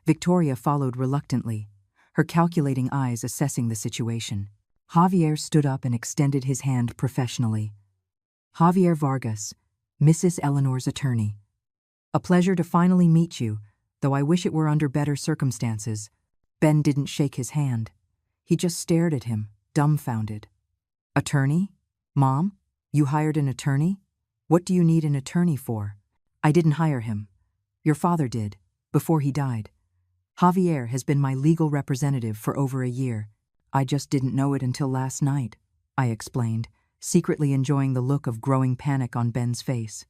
Victoria followed reluctantly, her calculating eyes assessing the situation. Javier stood up and extended his hand professionally. Javier Vargas, Mrs. Eleanor's attorney. A pleasure to finally meet you, though I wish it were under better circumstances. Ben didn't shake his hand. He just stared at him, dumbfounded. Attorney? Mom? You hired an attorney? What do you need an attorney for? I didn't hire him. Your father did, before he died. Javier has been my legal representative for over a year. I just didn't know it until last night, I explained, secretly enjoying the look of growing panic on Ben's face.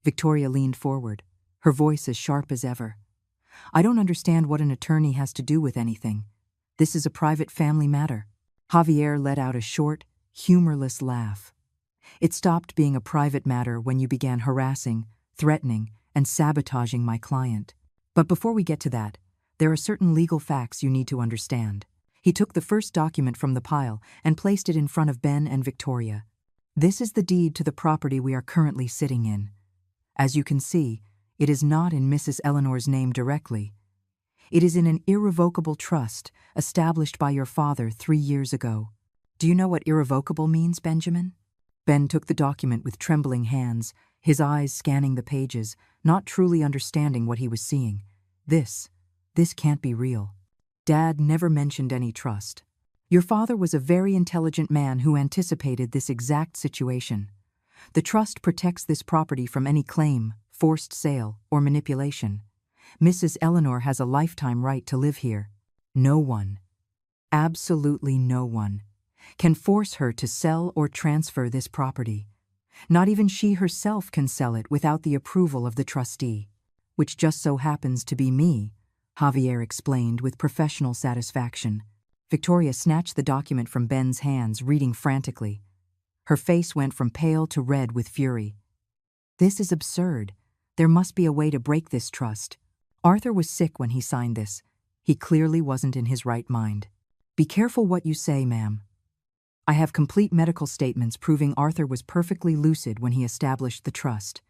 Victoria leaned forward, her voice as sharp as ever. I don't understand what an attorney has to do with anything. This is a private family matter. Javier let out a short, humorless laugh. It stopped being a private matter when you began harassing, threatening, and sabotaging my client. But before we get to that, there are certain legal facts you need to understand. He took the first document from the pile and placed it in front of Ben and Victoria. This is the deed to the property we are currently sitting in. As you can see, it is not in Mrs. Eleanor's name directly. It is in an irrevocable trust established by your father 3 years ago. Do you know what irrevocable means, Benjamin? Ben took the document with trembling hands, his eyes scanning the pages, not truly understanding what he was seeing. This can't be real. Dad never mentioned any trust. Your father was a very intelligent man who anticipated this exact situation. The trust protects this property from any claim, forced sale, or manipulation. Mrs. Eleanor has a lifetime right to live here. No one, absolutely no one, can force her to sell or transfer this property. Not even she herself can sell it without the approval of the trustee, which just so happens to be me, Javier explained with professional satisfaction. Victoria snatched the document from Ben's hands, reading frantically. Her face went from pale to red with fury. This is absurd. There must be a way to break this trust. Arthur was sick when he signed this. He clearly wasn't in his right mind. Be careful what you say, ma'am. I have complete medical statements proving Arthur was perfectly lucid when he established the trust.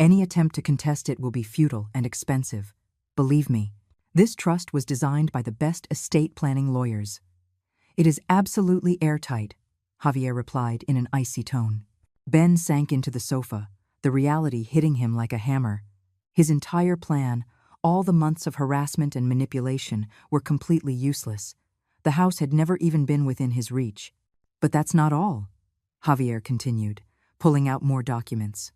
Any attempt to contest it will be futile and expensive. Believe me, this trust was designed by the best estate planning lawyers. It is absolutely airtight, Javier replied in an icy tone. Ben sank into the sofa, the reality hitting him like a hammer. His entire plan, all the months of harassment and manipulation, were completely useless. The house had never even been within his reach. But that's not all, Javier continued, pulling out more documents.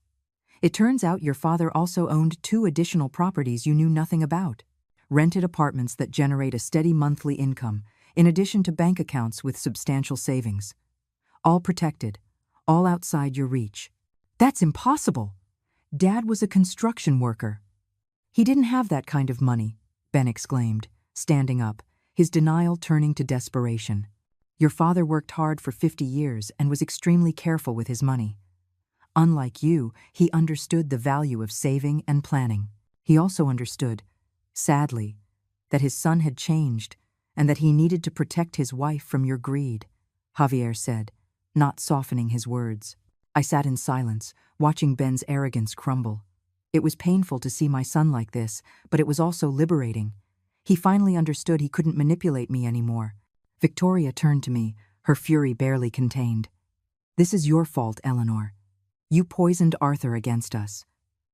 It turns out your father also owned 2 additional properties you knew nothing about. Rented apartments that generate a steady monthly income, in addition to bank accounts with substantial savings. All protected, all outside your reach. That's impossible. Dad was a construction worker. He didn't have that kind of money, Ben exclaimed, standing up, his denial turning to desperation. Your father worked hard for 50 years and was extremely careful with his money. Unlike you, he understood the value of saving and planning. He also understood, sadly, that his son had changed and that he needed to protect his wife from your greed, Javier said, not softening his words. I sat in silence, watching Ben's arrogance crumble. It was painful to see my son like this, but it was also liberating. He finally understood he couldn't manipulate me anymore. Victoria turned to me, her fury barely contained. This is your fault, Eleanor. You poisoned Arthur against us.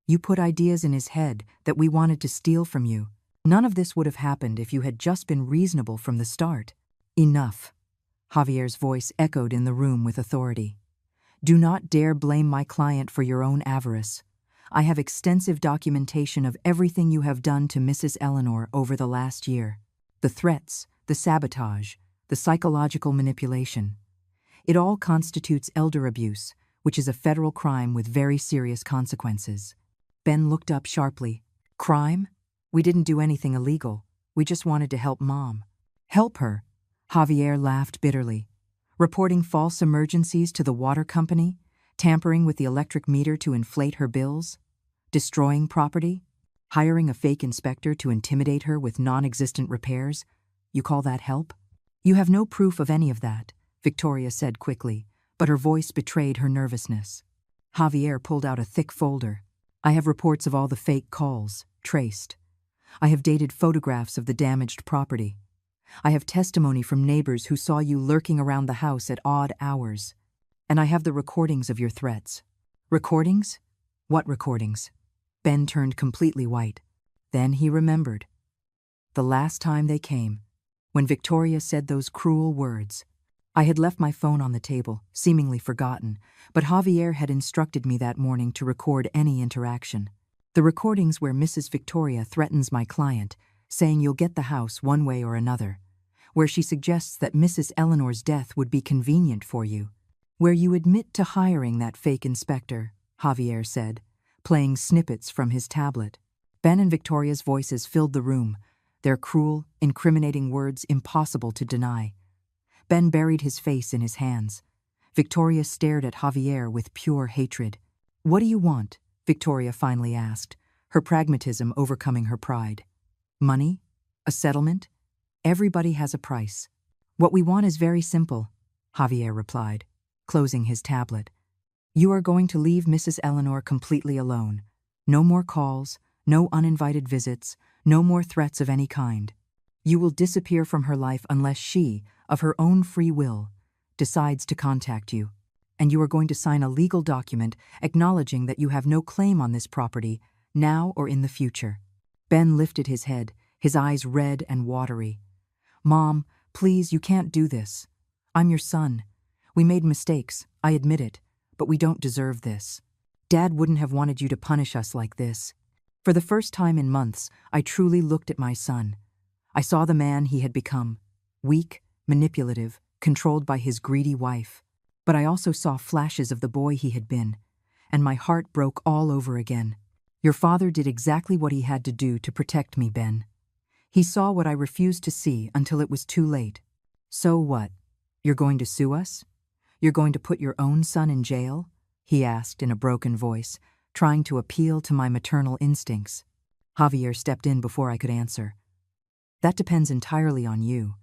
You put ideas in his head that we wanted to steal from you. None of this would have happened if you had just been reasonable from the start. Enough. Javier's voice echoed in the room with authority. Do not dare blame my client for your own avarice. I have extensive documentation of everything you have done to Mrs. Eleanor over the last year. The threats, the sabotage, the psychological manipulation. It all constitutes elder abuse, which is a federal crime with very serious consequences. Ben looked up sharply. Crime? We didn't do anything illegal. We just wanted to help Mom. Help her, Javier laughed bitterly. Reporting false emergencies to the water company, tampering with the electric meter to inflate her bills, destroying property, hiring a fake inspector to intimidate her with non-existent repairs. You call that help? You have no proof of any of that, Victoria said quickly, but her voice betrayed her nervousness. Javier pulled out a thick folder. I have reports of all the fake calls, traced. I have dated photographs of the damaged property. I have testimony from neighbors who saw you lurking around the house at odd hours. And I have the recordings of your threats. Recordings? What recordings? Ben turned completely white. Then he remembered. The last time they came, when Victoria said those cruel words. I had left my phone on the table, seemingly forgotten, but Javier had instructed me that morning to record any interaction. The recordings where Mrs. Victoria threatens my client, saying you'll get the house one way or another, where she suggests that Mrs. Eleanor's death would be convenient for you, where you admit to hiring that fake inspector, Javier said, playing snippets from his tablet. Ben and Victoria's voices filled the room, their cruel, incriminating words impossible to deny. Ben buried his face in his hands. Victoria stared at Javier with pure hatred. What do you want? Victoria finally asked, her pragmatism overcoming her pride. Money? A settlement? Everybody has a price. What we want is very simple, Javier replied, closing his tablet. You are going to leave Mrs. Eleanor completely alone. No more calls, no uninvited visits, no more threats of any kind. You will disappear from her life unless she, of her own free will, decides to contact you, and you are going to sign a legal document acknowledging that you have no claim on this property, now or in the future. Ben lifted his head, his eyes red and watery. Mom, please, you can't do this. I'm your son. We made mistakes, I admit it, but we don't deserve this. Dad wouldn't have wanted you to punish us like this. For the first time in months, I truly looked at my son. I saw the man he had become, weak, manipulative, controlled by his greedy wife. But I also saw flashes of the boy he had been, and my heart broke all over again. Your father did exactly what he had to do to protect me, Ben. He saw what I refused to see until it was too late. So what? You're going to sue us? You're going to put your own son in jail? He asked in a broken voice, trying to appeal to my maternal instincts. Javier stepped in before I could answer. That depends entirely on you.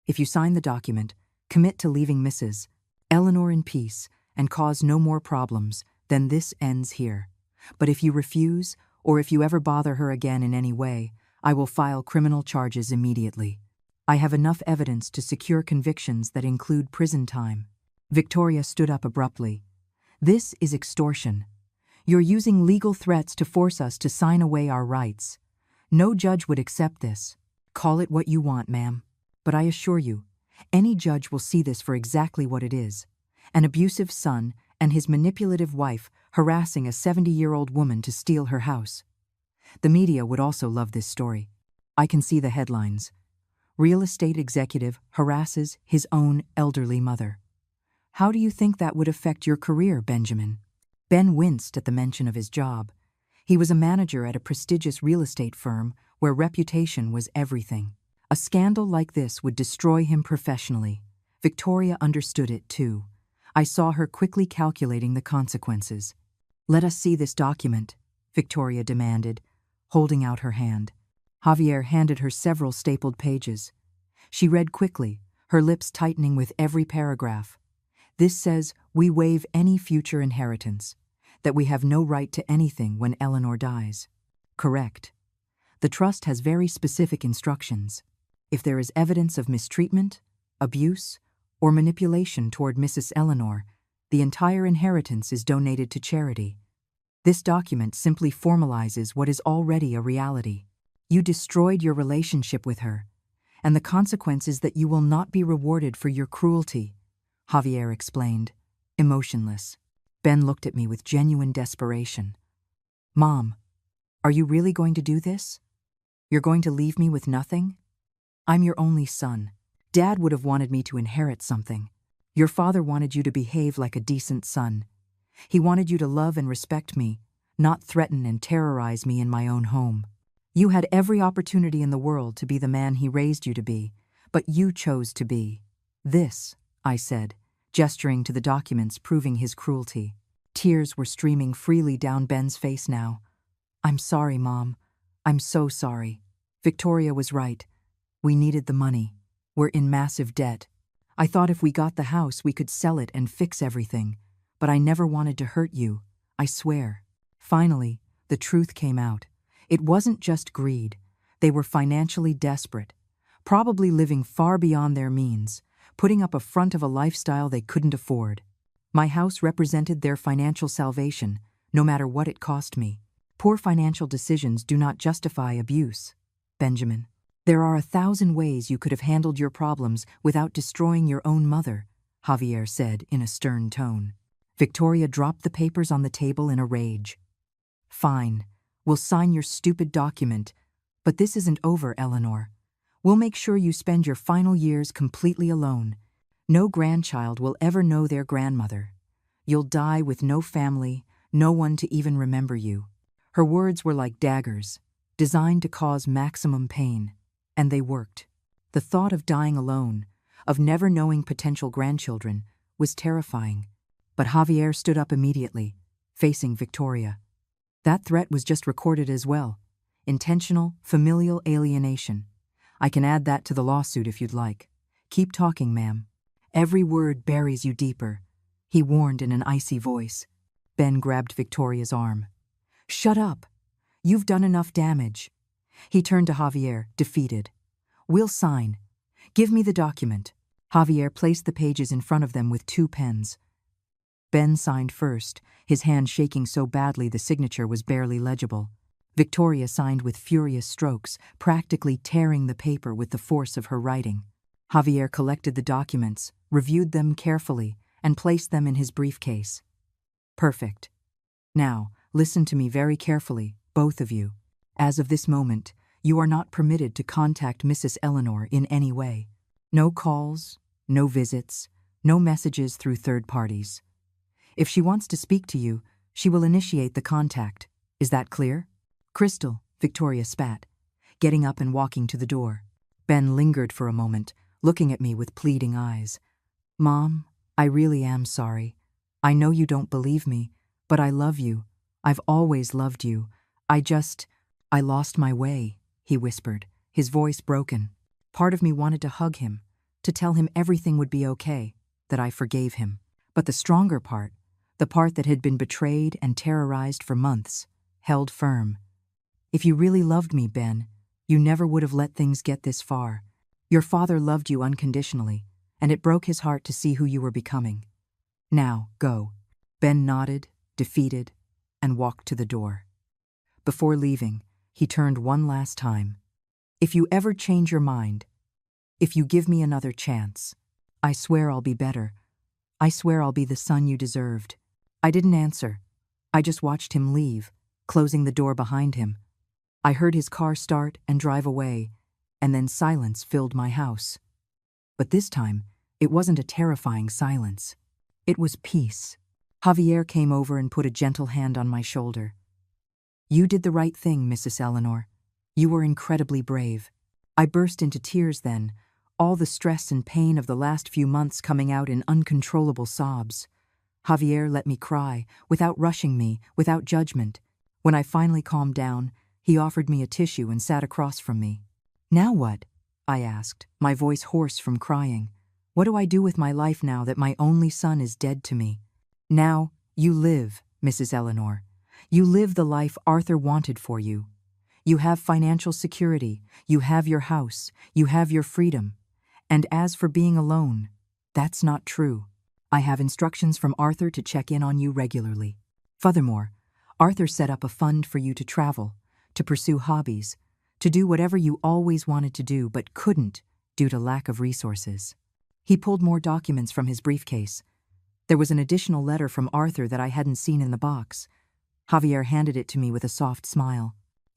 If you sign the document, commit to leaving Mrs. Eleanor in peace, and cause no more problems, then this ends here. But if you refuse, or if you ever bother her again in any way, I will file criminal charges immediately. I have enough evidence to secure convictions that include prison time. Victoria stood up abruptly. This is extortion. You're using legal threats to force us to sign away our rights. No judge would accept this. Call it what you want, ma'am. But I assure you, any judge will see this for exactly what it is. An abusive son and his manipulative wife harassing a 70-year-old woman to steal her house. The media would also love this story. I can see the headlines. Real estate executive harasses his own elderly mother. How do you think that would affect your career, Benjamin? Ben winced at the mention of his job. He was a manager at a prestigious real estate firm where reputation was everything. A scandal like this would destroy him professionally. Victoria understood it too. I saw her quickly calculating the consequences. Let us see this document, Victoria demanded, holding out her hand. Javier handed her several stapled pages. She read quickly, her lips tightening with every paragraph. This says we waive any future inheritance, that we have no right to anything when Eleanor dies. Correct. The trust has very specific instructions. If there is evidence of mistreatment, abuse, or manipulation toward Mrs. Eleanor, the entire inheritance is donated to charity. This document simply formalizes what is already a reality. You destroyed your relationship with her, and the consequence is that you will not be rewarded for your cruelty, Javier explained, emotionless. Ben looked at me with genuine desperation. Mom, are you really going to do this? You're going to leave me with nothing? I'm your only son. Dad would have wanted me to inherit something. Your father wanted you to behave like a decent son. He wanted you to love and respect me, not threaten and terrorize me in my own home. You had every opportunity in the world to be the man he raised you to be, But you chose to be. This, I said, gesturing to the documents proving his cruelty. Tears were streaming freely down Ben's face now. I'm sorry, Mom. I'm so sorry. Victoria was right. We needed the money. We're in massive debt. I thought if we got the house we could sell it and fix everything. But I never wanted to hurt you, I swear. Finally, the truth came out. It wasn't just greed. They were financially desperate, probably living far beyond their means, putting up a front of a lifestyle they couldn't afford. My house represented their financial salvation, no matter what it cost me. Poor financial decisions do not justify abuse, Benjamin. There are 1,000 ways you could have handled your problems without destroying your own mother, Javier said in a stern tone. Victoria dropped the papers on the table in a rage. Fine, we'll sign your stupid document, but this isn't over, Eleanor. We'll make sure you spend your final years completely alone. No grandchild will ever know their grandmother. You'll die with no family, no one to even remember you. Her words were like daggers, designed to cause maximum pain, and they worked. The thought of dying alone, of never knowing potential grandchildren, was terrifying. But Javier stood up immediately, facing Victoria. That threat was just recorded as well. Intentional, familial alienation. I can add that to the lawsuit if you'd like. Keep talking, ma'am. Every word buries you deeper, he warned in an icy voice. Ben grabbed Victoria's arm. Shut up. You've done enough damage. He turned to Javier, defeated. We'll sign. Give me the document. Javier placed the pages in front of them with 2 pens. Ben signed first, his hand shaking so badly the signature was barely legible. Victoria signed with furious strokes, practically tearing the paper with the force of her writing. Javier collected the documents, reviewed them carefully, and placed them in his briefcase. Perfect. Now, listen to me very carefully, both of you. As of this moment, you are not permitted to contact Mrs. Eleanor in any way. No calls, no visits, no messages through third parties. If she wants to speak to you, she will initiate the contact. Is that clear? Crystal, Victoria spat, getting up and walking to the door. Ben lingered for a moment, looking at me with pleading eyes. Mom, I really am sorry. I know you don't believe me, but I love you. I've always loved you. I lost my way, he whispered, his voice broken. Part of me wanted to hug him, to tell him everything would be okay, that I forgave him. But the stronger part, the part that had been betrayed and terrorized for months, held firm. If you really loved me, Ben, you never would have let things get this far. Your father loved you unconditionally, and it broke his heart to see who you were becoming. Now, go. Ben nodded, defeated, and walked to the door. Before leaving, he turned one last time. If you ever change your mind, if you give me another chance, I swear I'll be better. I swear I'll be the son you deserved. I didn't answer. I just watched him leave, closing the door behind him. I heard his car start and drive away, and then silence filled my house. But this time, it wasn't a terrifying silence. It was peace. Javier came over and put a gentle hand on my shoulder. You did the right thing, Mrs. Eleanor. You were incredibly brave. I burst into tears then, all the stress and pain of the last few months coming out in uncontrollable sobs. Javier let me cry, without rushing me, without judgment. When I finally calmed down, he offered me a tissue and sat across from me. Now what? I asked, my voice hoarse from crying. What do I do with my life now that my only son is dead to me? Now, you live, Mrs. Eleanor. You live the life Arthur wanted for you. You have financial security, you have your house, you have your freedom. And as for being alone, that's not true. I have instructions from Arthur to check in on you regularly. Furthermore, Arthur set up a fund for you to travel, to pursue hobbies, to do whatever you always wanted to do but couldn't due to lack of resources. He pulled more documents from his briefcase. There was an additional letter from Arthur that I hadn't seen in the box. Javier handed it to me with a soft smile.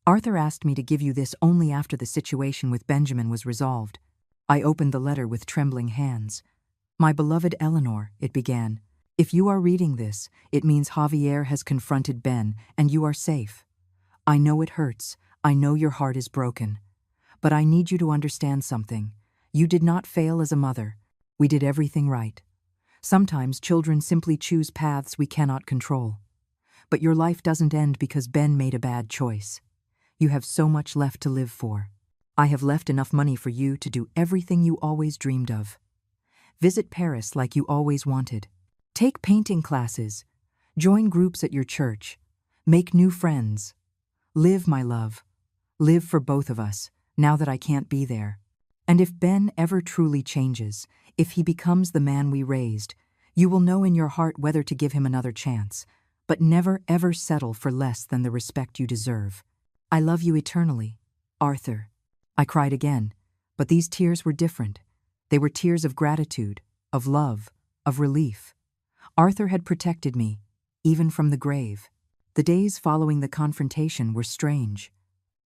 Arthur asked me to give you this only after the situation with Benjamin was resolved. I opened the letter with trembling hands. My beloved Eleanor, it began. If you are reading this, it means Javier has confronted Ben and you are safe. I know it hurts. I know your heart is broken. But I need you to understand something. You did not fail as a mother. We did everything right. Sometimes children simply choose paths we cannot control. But your life doesn't end because Ben made a bad choice. You have so much left to live for. I have left enough money for you to do everything you always dreamed of. Visit Paris like you always wanted. Take painting classes. Join groups at your church. Make new friends. Live, my love. Live for both of us, now that I can't be there. And if Ben ever truly changes, if he becomes the man we raised, you will know in your heart whether to give him another chance, but never ever settle for less than the respect you deserve. I love you eternally, Arthur. I cried again, but these tears were different. They were tears of gratitude, of love, of relief. Arthur had protected me, even from the grave. The days following the confrontation were strange.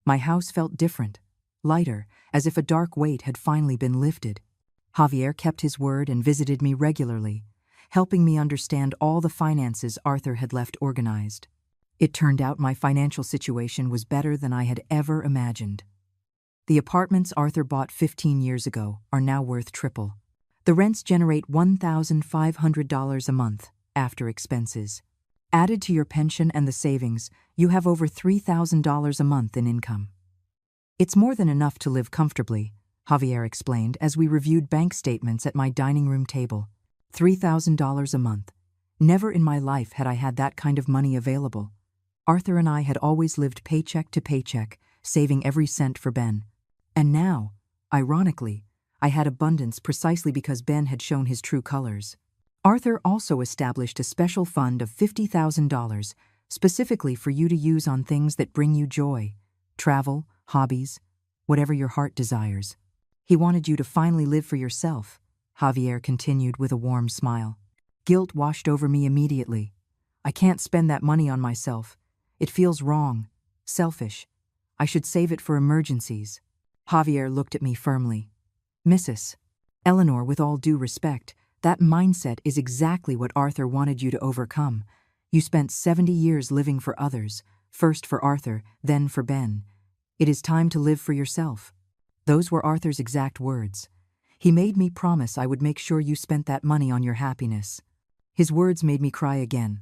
My house felt different, lighter, as if a dark weight had finally been lifted. Javier kept his word and visited me regularly, helping me understand all the finances Arthur had left organized. It turned out my financial situation was better than I had ever imagined. The apartments Arthur bought 15 years ago are now worth triple. The rents generate $1,500 a month after expenses. Added to your pension and the savings, you have over $3,000 a month in income. It's more than enough to live comfortably, Javier explained as we reviewed bank statements at my dining room table. $3,000 a month. Never in my life had I had that kind of money available. Arthur and I had always lived paycheck to paycheck, saving every cent for Ben. And now, ironically, I had abundance precisely because Ben had shown his true colors. Arthur also established a special fund of $50,000 specifically for you to use on things that bring you joy, travel, hobbies, whatever your heart desires. He wanted you to finally live for yourself, Javier continued with a warm smile. Guilt washed over me immediately. I can't spend that money on myself. It feels wrong, selfish. I should save it for emergencies. Javier looked at me firmly. Mrs. Eleanor, with all due respect, that mindset is exactly what Arthur wanted you to overcome. You spent 70 years living for others, first for Arthur, then for Ben. It is time to live for yourself. Those were Arthur's exact words. He made me promise I would make sure you spent that money on your happiness. His words made me cry again.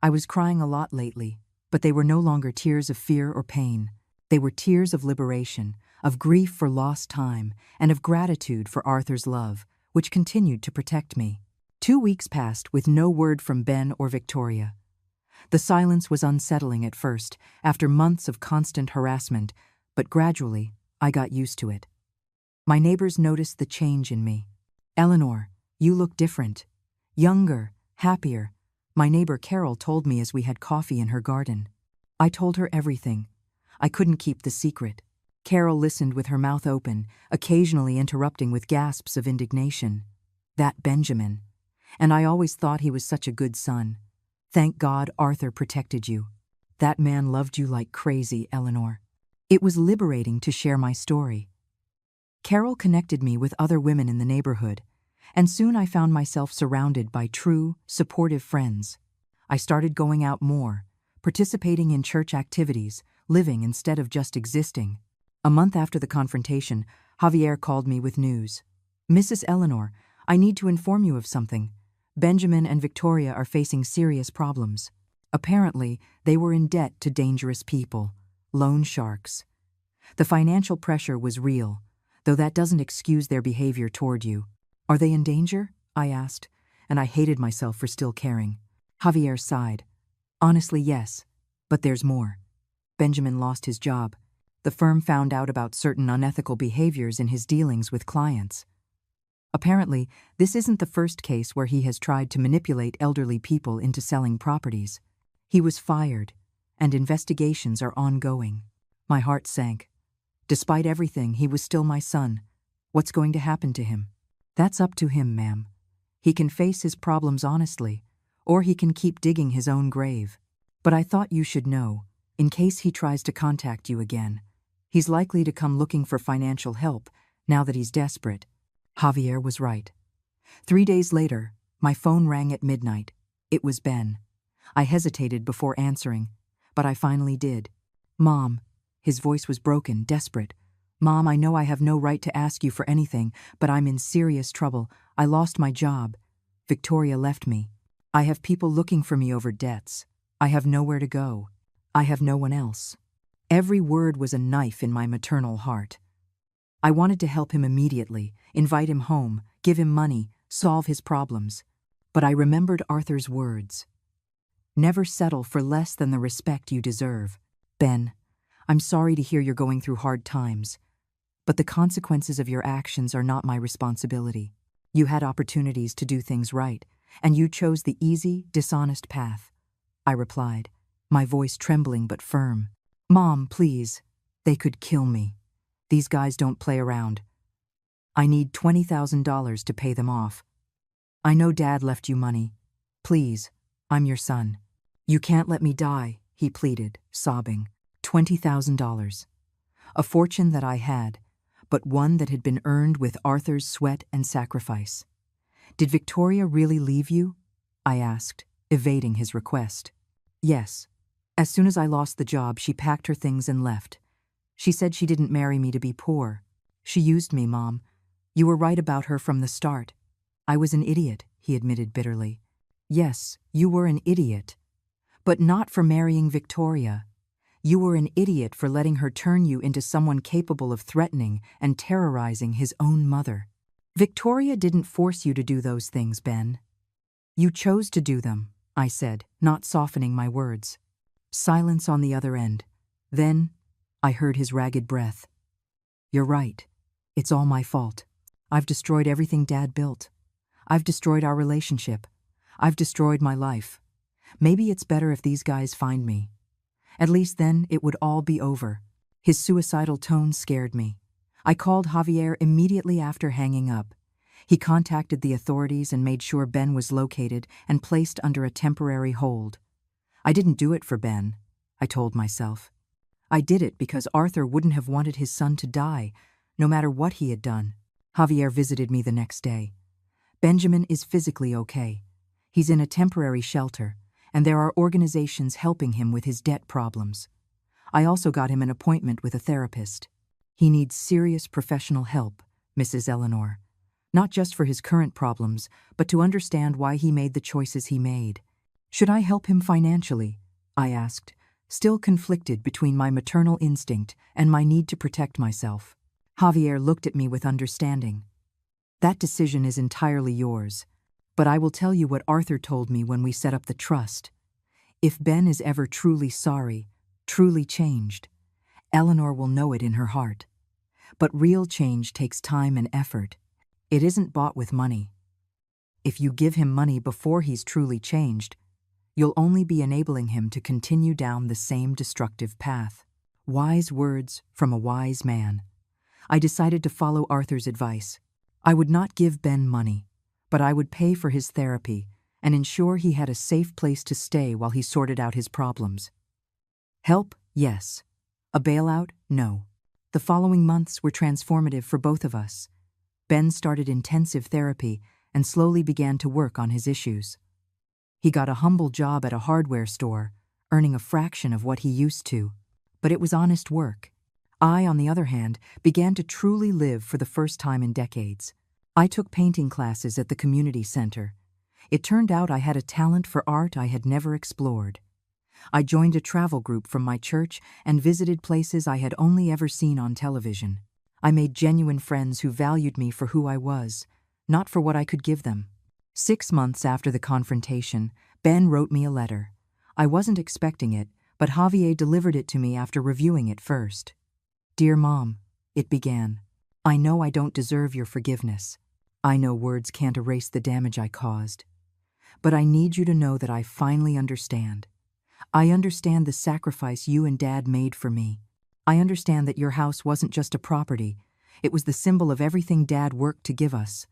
I was crying a lot lately, but they were no longer tears of fear or pain. They were tears of liberation, of grief for lost time, and of gratitude for Arthur's love, which continued to protect me. 2 weeks passed with no word from Ben or Victoria. The silence was unsettling at first, after months of constant harassment, but gradually I got used to it. My neighbors noticed the change in me. Eleanor, you look different. Younger, happier. My neighbor Carol told me as we had coffee in her garden. I told her everything. I couldn't keep the secret. Carol listened with her mouth open, occasionally interrupting with gasps of indignation. That Benjamin. And I always thought he was such a good son. Thank God Arthur protected you. That man loved you like crazy, Eleanor. It was liberating to share my story. Carol connected me with other women in the neighborhood, and soon I found myself surrounded by true, supportive friends. I started going out more, participating in church activities, living instead of just existing. A month after the confrontation, Javier called me with news. Mrs. Eleanor, I need to inform you of something. Benjamin and Victoria are facing serious problems. Apparently, they were in debt to dangerous people, loan sharks. The financial pressure was real, though that doesn't excuse their behavior toward you. Are they in danger? I asked, and I hated myself for still caring. Javier sighed. Honestly, yes, but there's more. Benjamin lost his job. The firm found out about certain unethical behaviors in his dealings with clients. Apparently, this isn't the first case where he has tried to manipulate elderly people into selling properties. He was fired, and investigations are ongoing. My heart sank. Despite everything, he was still my son. What's going to happen to him? That's up to him, ma'am. He can face his problems honestly, or he can keep digging his own grave. But I thought you should know, in case he tries to contact you again. He's likely to come looking for financial help now that he's desperate. Javier was right. 3 days later, my phone rang at midnight. It was Ben. I hesitated before answering, but I finally did. Mom. His voice was broken, desperate. Mom, I know I have no right to ask you for anything, but I'm in serious trouble. I lost my job. Victoria left me. I have people looking for me over debts. I have nowhere to go. I have no one else. Every word was a knife in my maternal heart. I wanted to help him immediately, invite him home, give him money, solve his problems. But I remembered Arthur's words. Never settle for less than the respect you deserve. Ben, I'm sorry to hear you're going through hard times, but the consequences of your actions are not my responsibility. You had opportunities to do things right, and you chose the easy, dishonest path. I replied, my voice trembling but firm. Mom, please. They could kill me. These guys don't play around. I need $20,000 to pay them off. I know Dad left you money. Please, I'm your son. You can't let me die, he pleaded, sobbing. $20,000. A fortune that I had, but one that had been earned with Arthur's sweat and sacrifice. Did Victoria really leave you? I asked, evading his request. Yes. As soon as I lost the job, she packed her things and left. She said she didn't marry me to be poor. She used me, Mom. You were right about her from the start. I was an idiot, he admitted bitterly. Yes, you were an idiot. But not for marrying Victoria. You were an idiot for letting her turn you into someone capable of threatening and terrorizing his own mother. Victoria didn't force you to do those things, Ben. You chose to do them, I said, not softening my words. Silence on the other end. Then, I heard his ragged breath. You're right. It's all my fault. I've destroyed everything Dad built. I've destroyed our relationship. I've destroyed my life. Maybe it's better if these guys find me. At least then it would all be over. His suicidal tone scared me. I called Javier immediately after hanging up. He contacted the authorities and made sure Ben was located and placed under a temporary hold. I didn't do it for Ben, I told myself. I did it because Arthur wouldn't have wanted his son to die, no matter what he had done. Javier visited me the next day. Benjamin is physically okay. He's in a temporary shelter, and there are organizations helping him with his debt problems. I also got him an appointment with a therapist. He needs serious professional help, Mrs. Eleanor. Not just for his current problems, but to understand why he made the choices he made. Should I help him financially? I asked, still conflicted between my maternal instinct and my need to protect myself. Javier looked at me with understanding. That decision is entirely yours, but I will tell you what Arthur told me when we set up the trust. If Ben is ever truly sorry, truly changed, Eleanor will know it in her heart. But real change takes time and effort. It isn't bought with money. If you give him money before he's truly changed, you'll only be enabling him to continue down the same destructive path. Wise words from a wise man. I decided to follow Arthur's advice. I would not give Ben money, but I would pay for his therapy and ensure he had a safe place to stay while he sorted out his problems. Help, yes. A bailout, no. The following months were transformative for both of us. Ben started intensive therapy and slowly began to work on his issues. He got a humble job at a hardware store, earning a fraction of what he used to, but it was honest work. I, on the other hand, began to truly live for the first time in decades. I took painting classes at the community center. It turned out I had a talent for art I had never explored. I joined a travel group from my church and visited places I had only ever seen on television. I made genuine friends who valued me for who I was, not for what I could give them. 6 months after the confrontation, Ben wrote me a letter. I wasn't expecting it, but Javier delivered it to me after reviewing it first. Dear Mom, it began. I know I don't deserve your forgiveness. I know words can't erase the damage I caused. But I need you to know that I finally understand. I understand the sacrifice you and Dad made for me. I understand that your house wasn't just a property. It was the symbol of everything Dad worked to give us.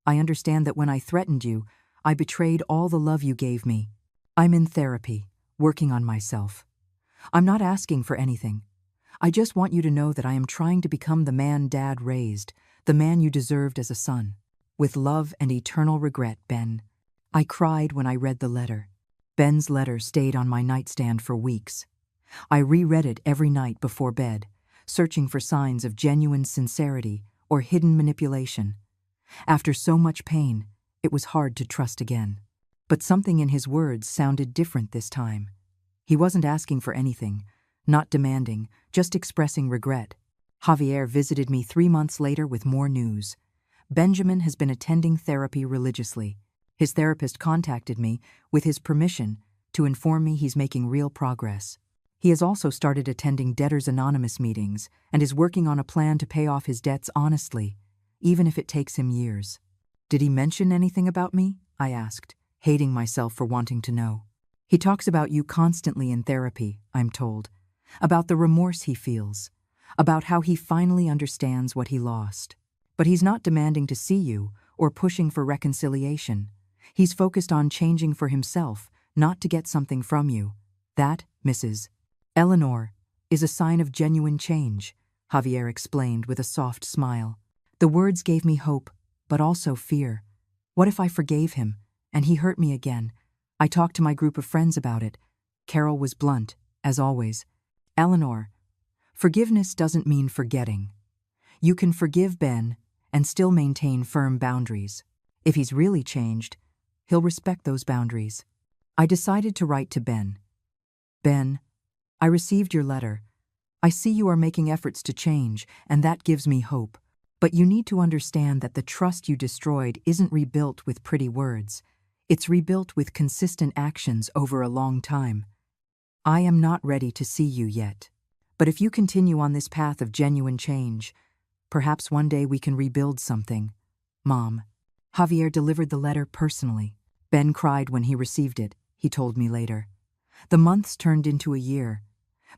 I understand that when I threatened you, I betrayed all the love you gave me. I'm in therapy, working on myself. I'm not asking for anything. I just want you to know that I am trying to become the man Dad raised, the man you deserved as a son. With love and eternal regret, Ben. I cried when I read the letter. Ben's letter stayed on my nightstand for weeks. I reread it every night before bed, searching for signs of genuine sincerity or hidden manipulation. After so much pain, it was hard to trust again. But something in his words sounded different this time. He wasn't asking for anything, not demanding, just expressing regret. Javier visited me 3 months later with more news. Benjamin has been attending therapy religiously. His therapist contacted me, with his permission, to inform me he's making real progress. He has also started attending Debtors Anonymous meetings and is working on a plan to pay off his debts honestly, even if it takes him years. Did he mention anything about me? I asked, hating myself for wanting to know. He talks about you constantly in therapy, I'm told, about the remorse he feels, about how he finally understands what he lost. But he's not demanding to see you or pushing for reconciliation. He's focused on changing for himself, not to get something from you. That, Mrs. Eleanor, is a sign of genuine change, Javier explained with a soft smile. The words gave me hope, but also fear. What if I forgave him, and he hurt me again? I talked to my group of friends about it. Carol was blunt, as always. Eleanor, forgiveness doesn't mean forgetting. You can forgive Ben and still maintain firm boundaries. If he's really changed, he'll respect those boundaries. I decided to write to Ben. Ben, I received your letter. I see you are making efforts to change, and that gives me hope. But you need to understand that the trust you destroyed isn't rebuilt with pretty words. It's rebuilt with consistent actions over a long time. I am not ready to see you yet. But if you continue on this path of genuine change, perhaps one day we can rebuild something. Mom. Javier delivered the letter personally. Ben cried when he received it, he told me later. The months turned into a year.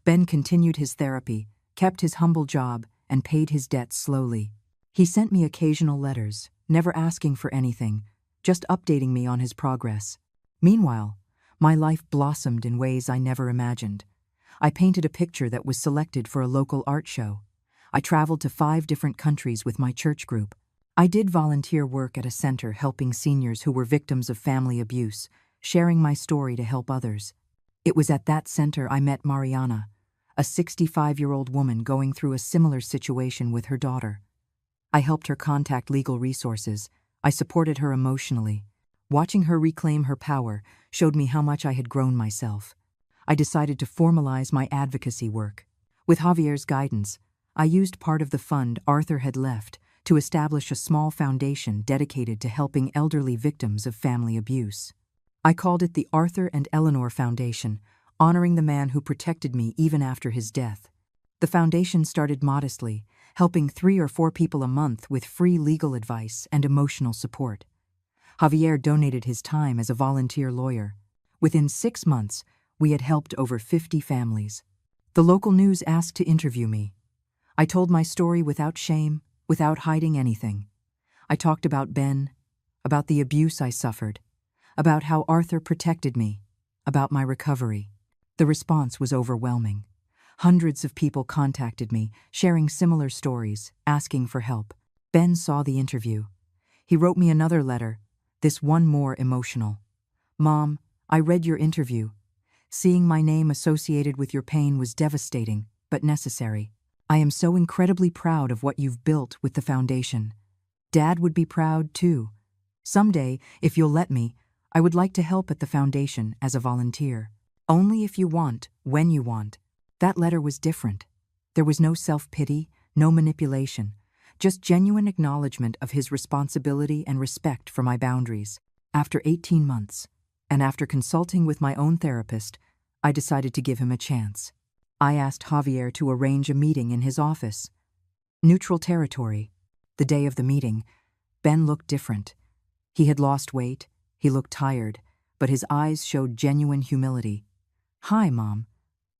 Ben continued his therapy, kept his humble job, and paid his debts slowly. He sent me occasional letters, never asking for anything, just updating me on his progress. Meanwhile, my life blossomed in ways I never imagined. I painted a picture that was selected for a local art show. I traveled to 5 different countries with my church group. I did volunteer work at a center helping seniors who were victims of family abuse, sharing my story to help others. It was at that center I met Mariana, a 65-year-old woman going through a similar situation with her daughter. I helped her contact legal resources. I supported her emotionally. Watching her reclaim her power showed me how much I had grown myself. I decided to formalize my advocacy work. With Javier's guidance, I used part of the fund Arthur had left to establish a small foundation dedicated to helping elderly victims of family abuse. I called it the Arthur and Eleanor Foundation, honoring the man who protected me even after his death. The foundation started modestly, helping 3 or 4 people a month with free legal advice and emotional support. Javier donated his time as a volunteer lawyer. Within 6 months, we had helped over 50 families. The local news asked to interview me. I told my story without shame, without hiding anything. I talked about Ben, about the abuse I suffered, about how Arthur protected me, about my recovery. The response was overwhelming. Hundreds of people contacted me, sharing similar stories, asking for help. Ben saw the interview. He wrote me another letter, this one more emotional. Mom, I read your interview. Seeing my name associated with your pain was devastating, but necessary. I am so incredibly proud of what you've built with the foundation. Dad would be proud too. Someday, if you'll let me, I would like to help at the foundation as a volunteer. Only if you want, when you want. That letter was different. There was no self-pity, no manipulation, just genuine acknowledgement of his responsibility and respect for my boundaries. After 18 months, and after consulting with my own therapist, I decided to give him a chance. I asked Javier to arrange a meeting in his office. Neutral territory. The day of the meeting, Ben looked different. He had lost weight, he looked tired, but his eyes showed genuine humility. Hi, Mom.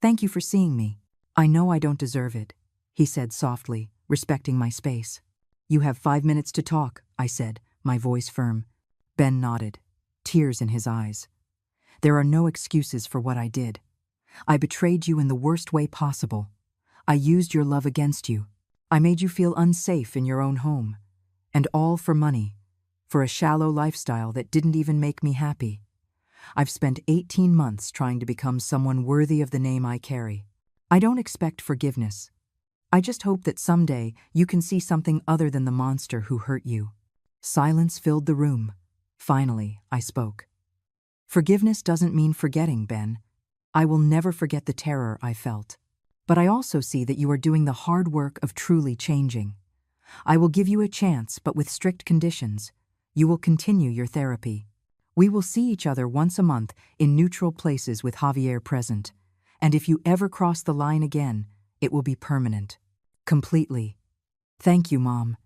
Thank you for seeing me. I know I don't deserve it, he said softly, respecting my space. You have 5 minutes to talk, I said, my voice firm. Ben nodded, tears in his eyes. There are no excuses for what I did. I betrayed you in the worst way possible. I used your love against you. I made you feel unsafe in your own home. And all for money, for a shallow lifestyle that didn't even make me happy. I've spent 18 months trying to become someone worthy of the name I carry. I don't expect forgiveness. I just hope that someday you can see something other than the monster who hurt you." Silence filled the room. Finally, I spoke. "Forgiveness doesn't mean forgetting, Ben. I will never forget the terror I felt. But I also see that you are doing the hard work of truly changing. I will give you a chance, but with strict conditions. You will continue your therapy. We will see each other once a month in neutral places with Javier present. And if you ever cross the line again, it will be permanent. Completely." "Thank you, Mom.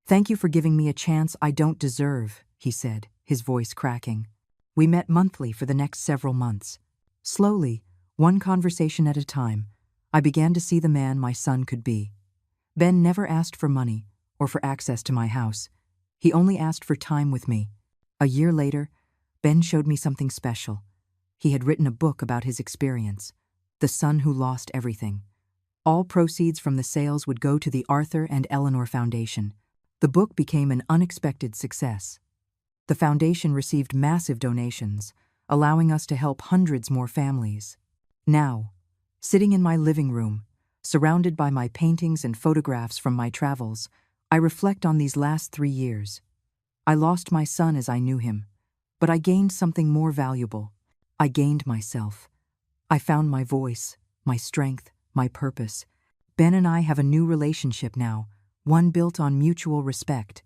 Thank you for giving me a chance I don't deserve," he said, his voice cracking. We met monthly for the next several months. Slowly, one conversation at a time, I began to see the man my son could be. Ben never asked for money or for access to my house. He only asked for time with me. A year later, Ben showed me something special. He had written a book about his experience, The Son Who Lost Everything. All proceeds from the sales would go to the Arthur and Eleanor Foundation. The book became an unexpected success. The foundation received massive donations, allowing us to help hundreds more families. Now, sitting in my living room, surrounded by my paintings and photographs from my travels, I reflect on these last 3 years. I lost my son as I knew him, but I gained something more valuable. I gained myself. I found my voice, my strength, my purpose. Ben and I have a new relationship now, one built on mutual respect.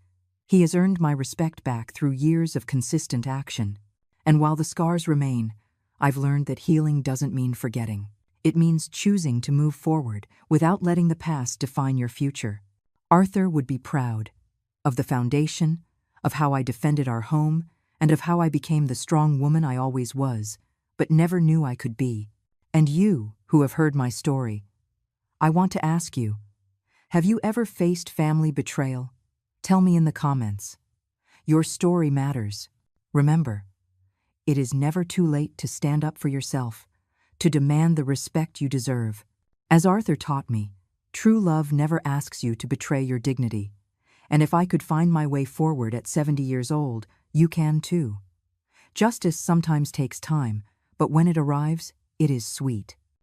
He has earned my respect back through years of consistent action. And while the scars remain, I've learned that healing doesn't mean forgetting. It means choosing to move forward without letting the past define your future. Arthur would be proud of the foundation, of how I defended our home, and of how I became the strong woman I always was, but never knew I could be. And you, who have heard my story, I want to ask you, have you ever faced family betrayal? Tell me in the comments. Your story matters. Remember, it is never too late to stand up for yourself, to demand the respect you deserve. As Arthur taught me, true love never asks you to betray your dignity. And if I could find my way forward at 70 years old, you can too. Justice sometimes takes time, but when it arrives, it is sweet.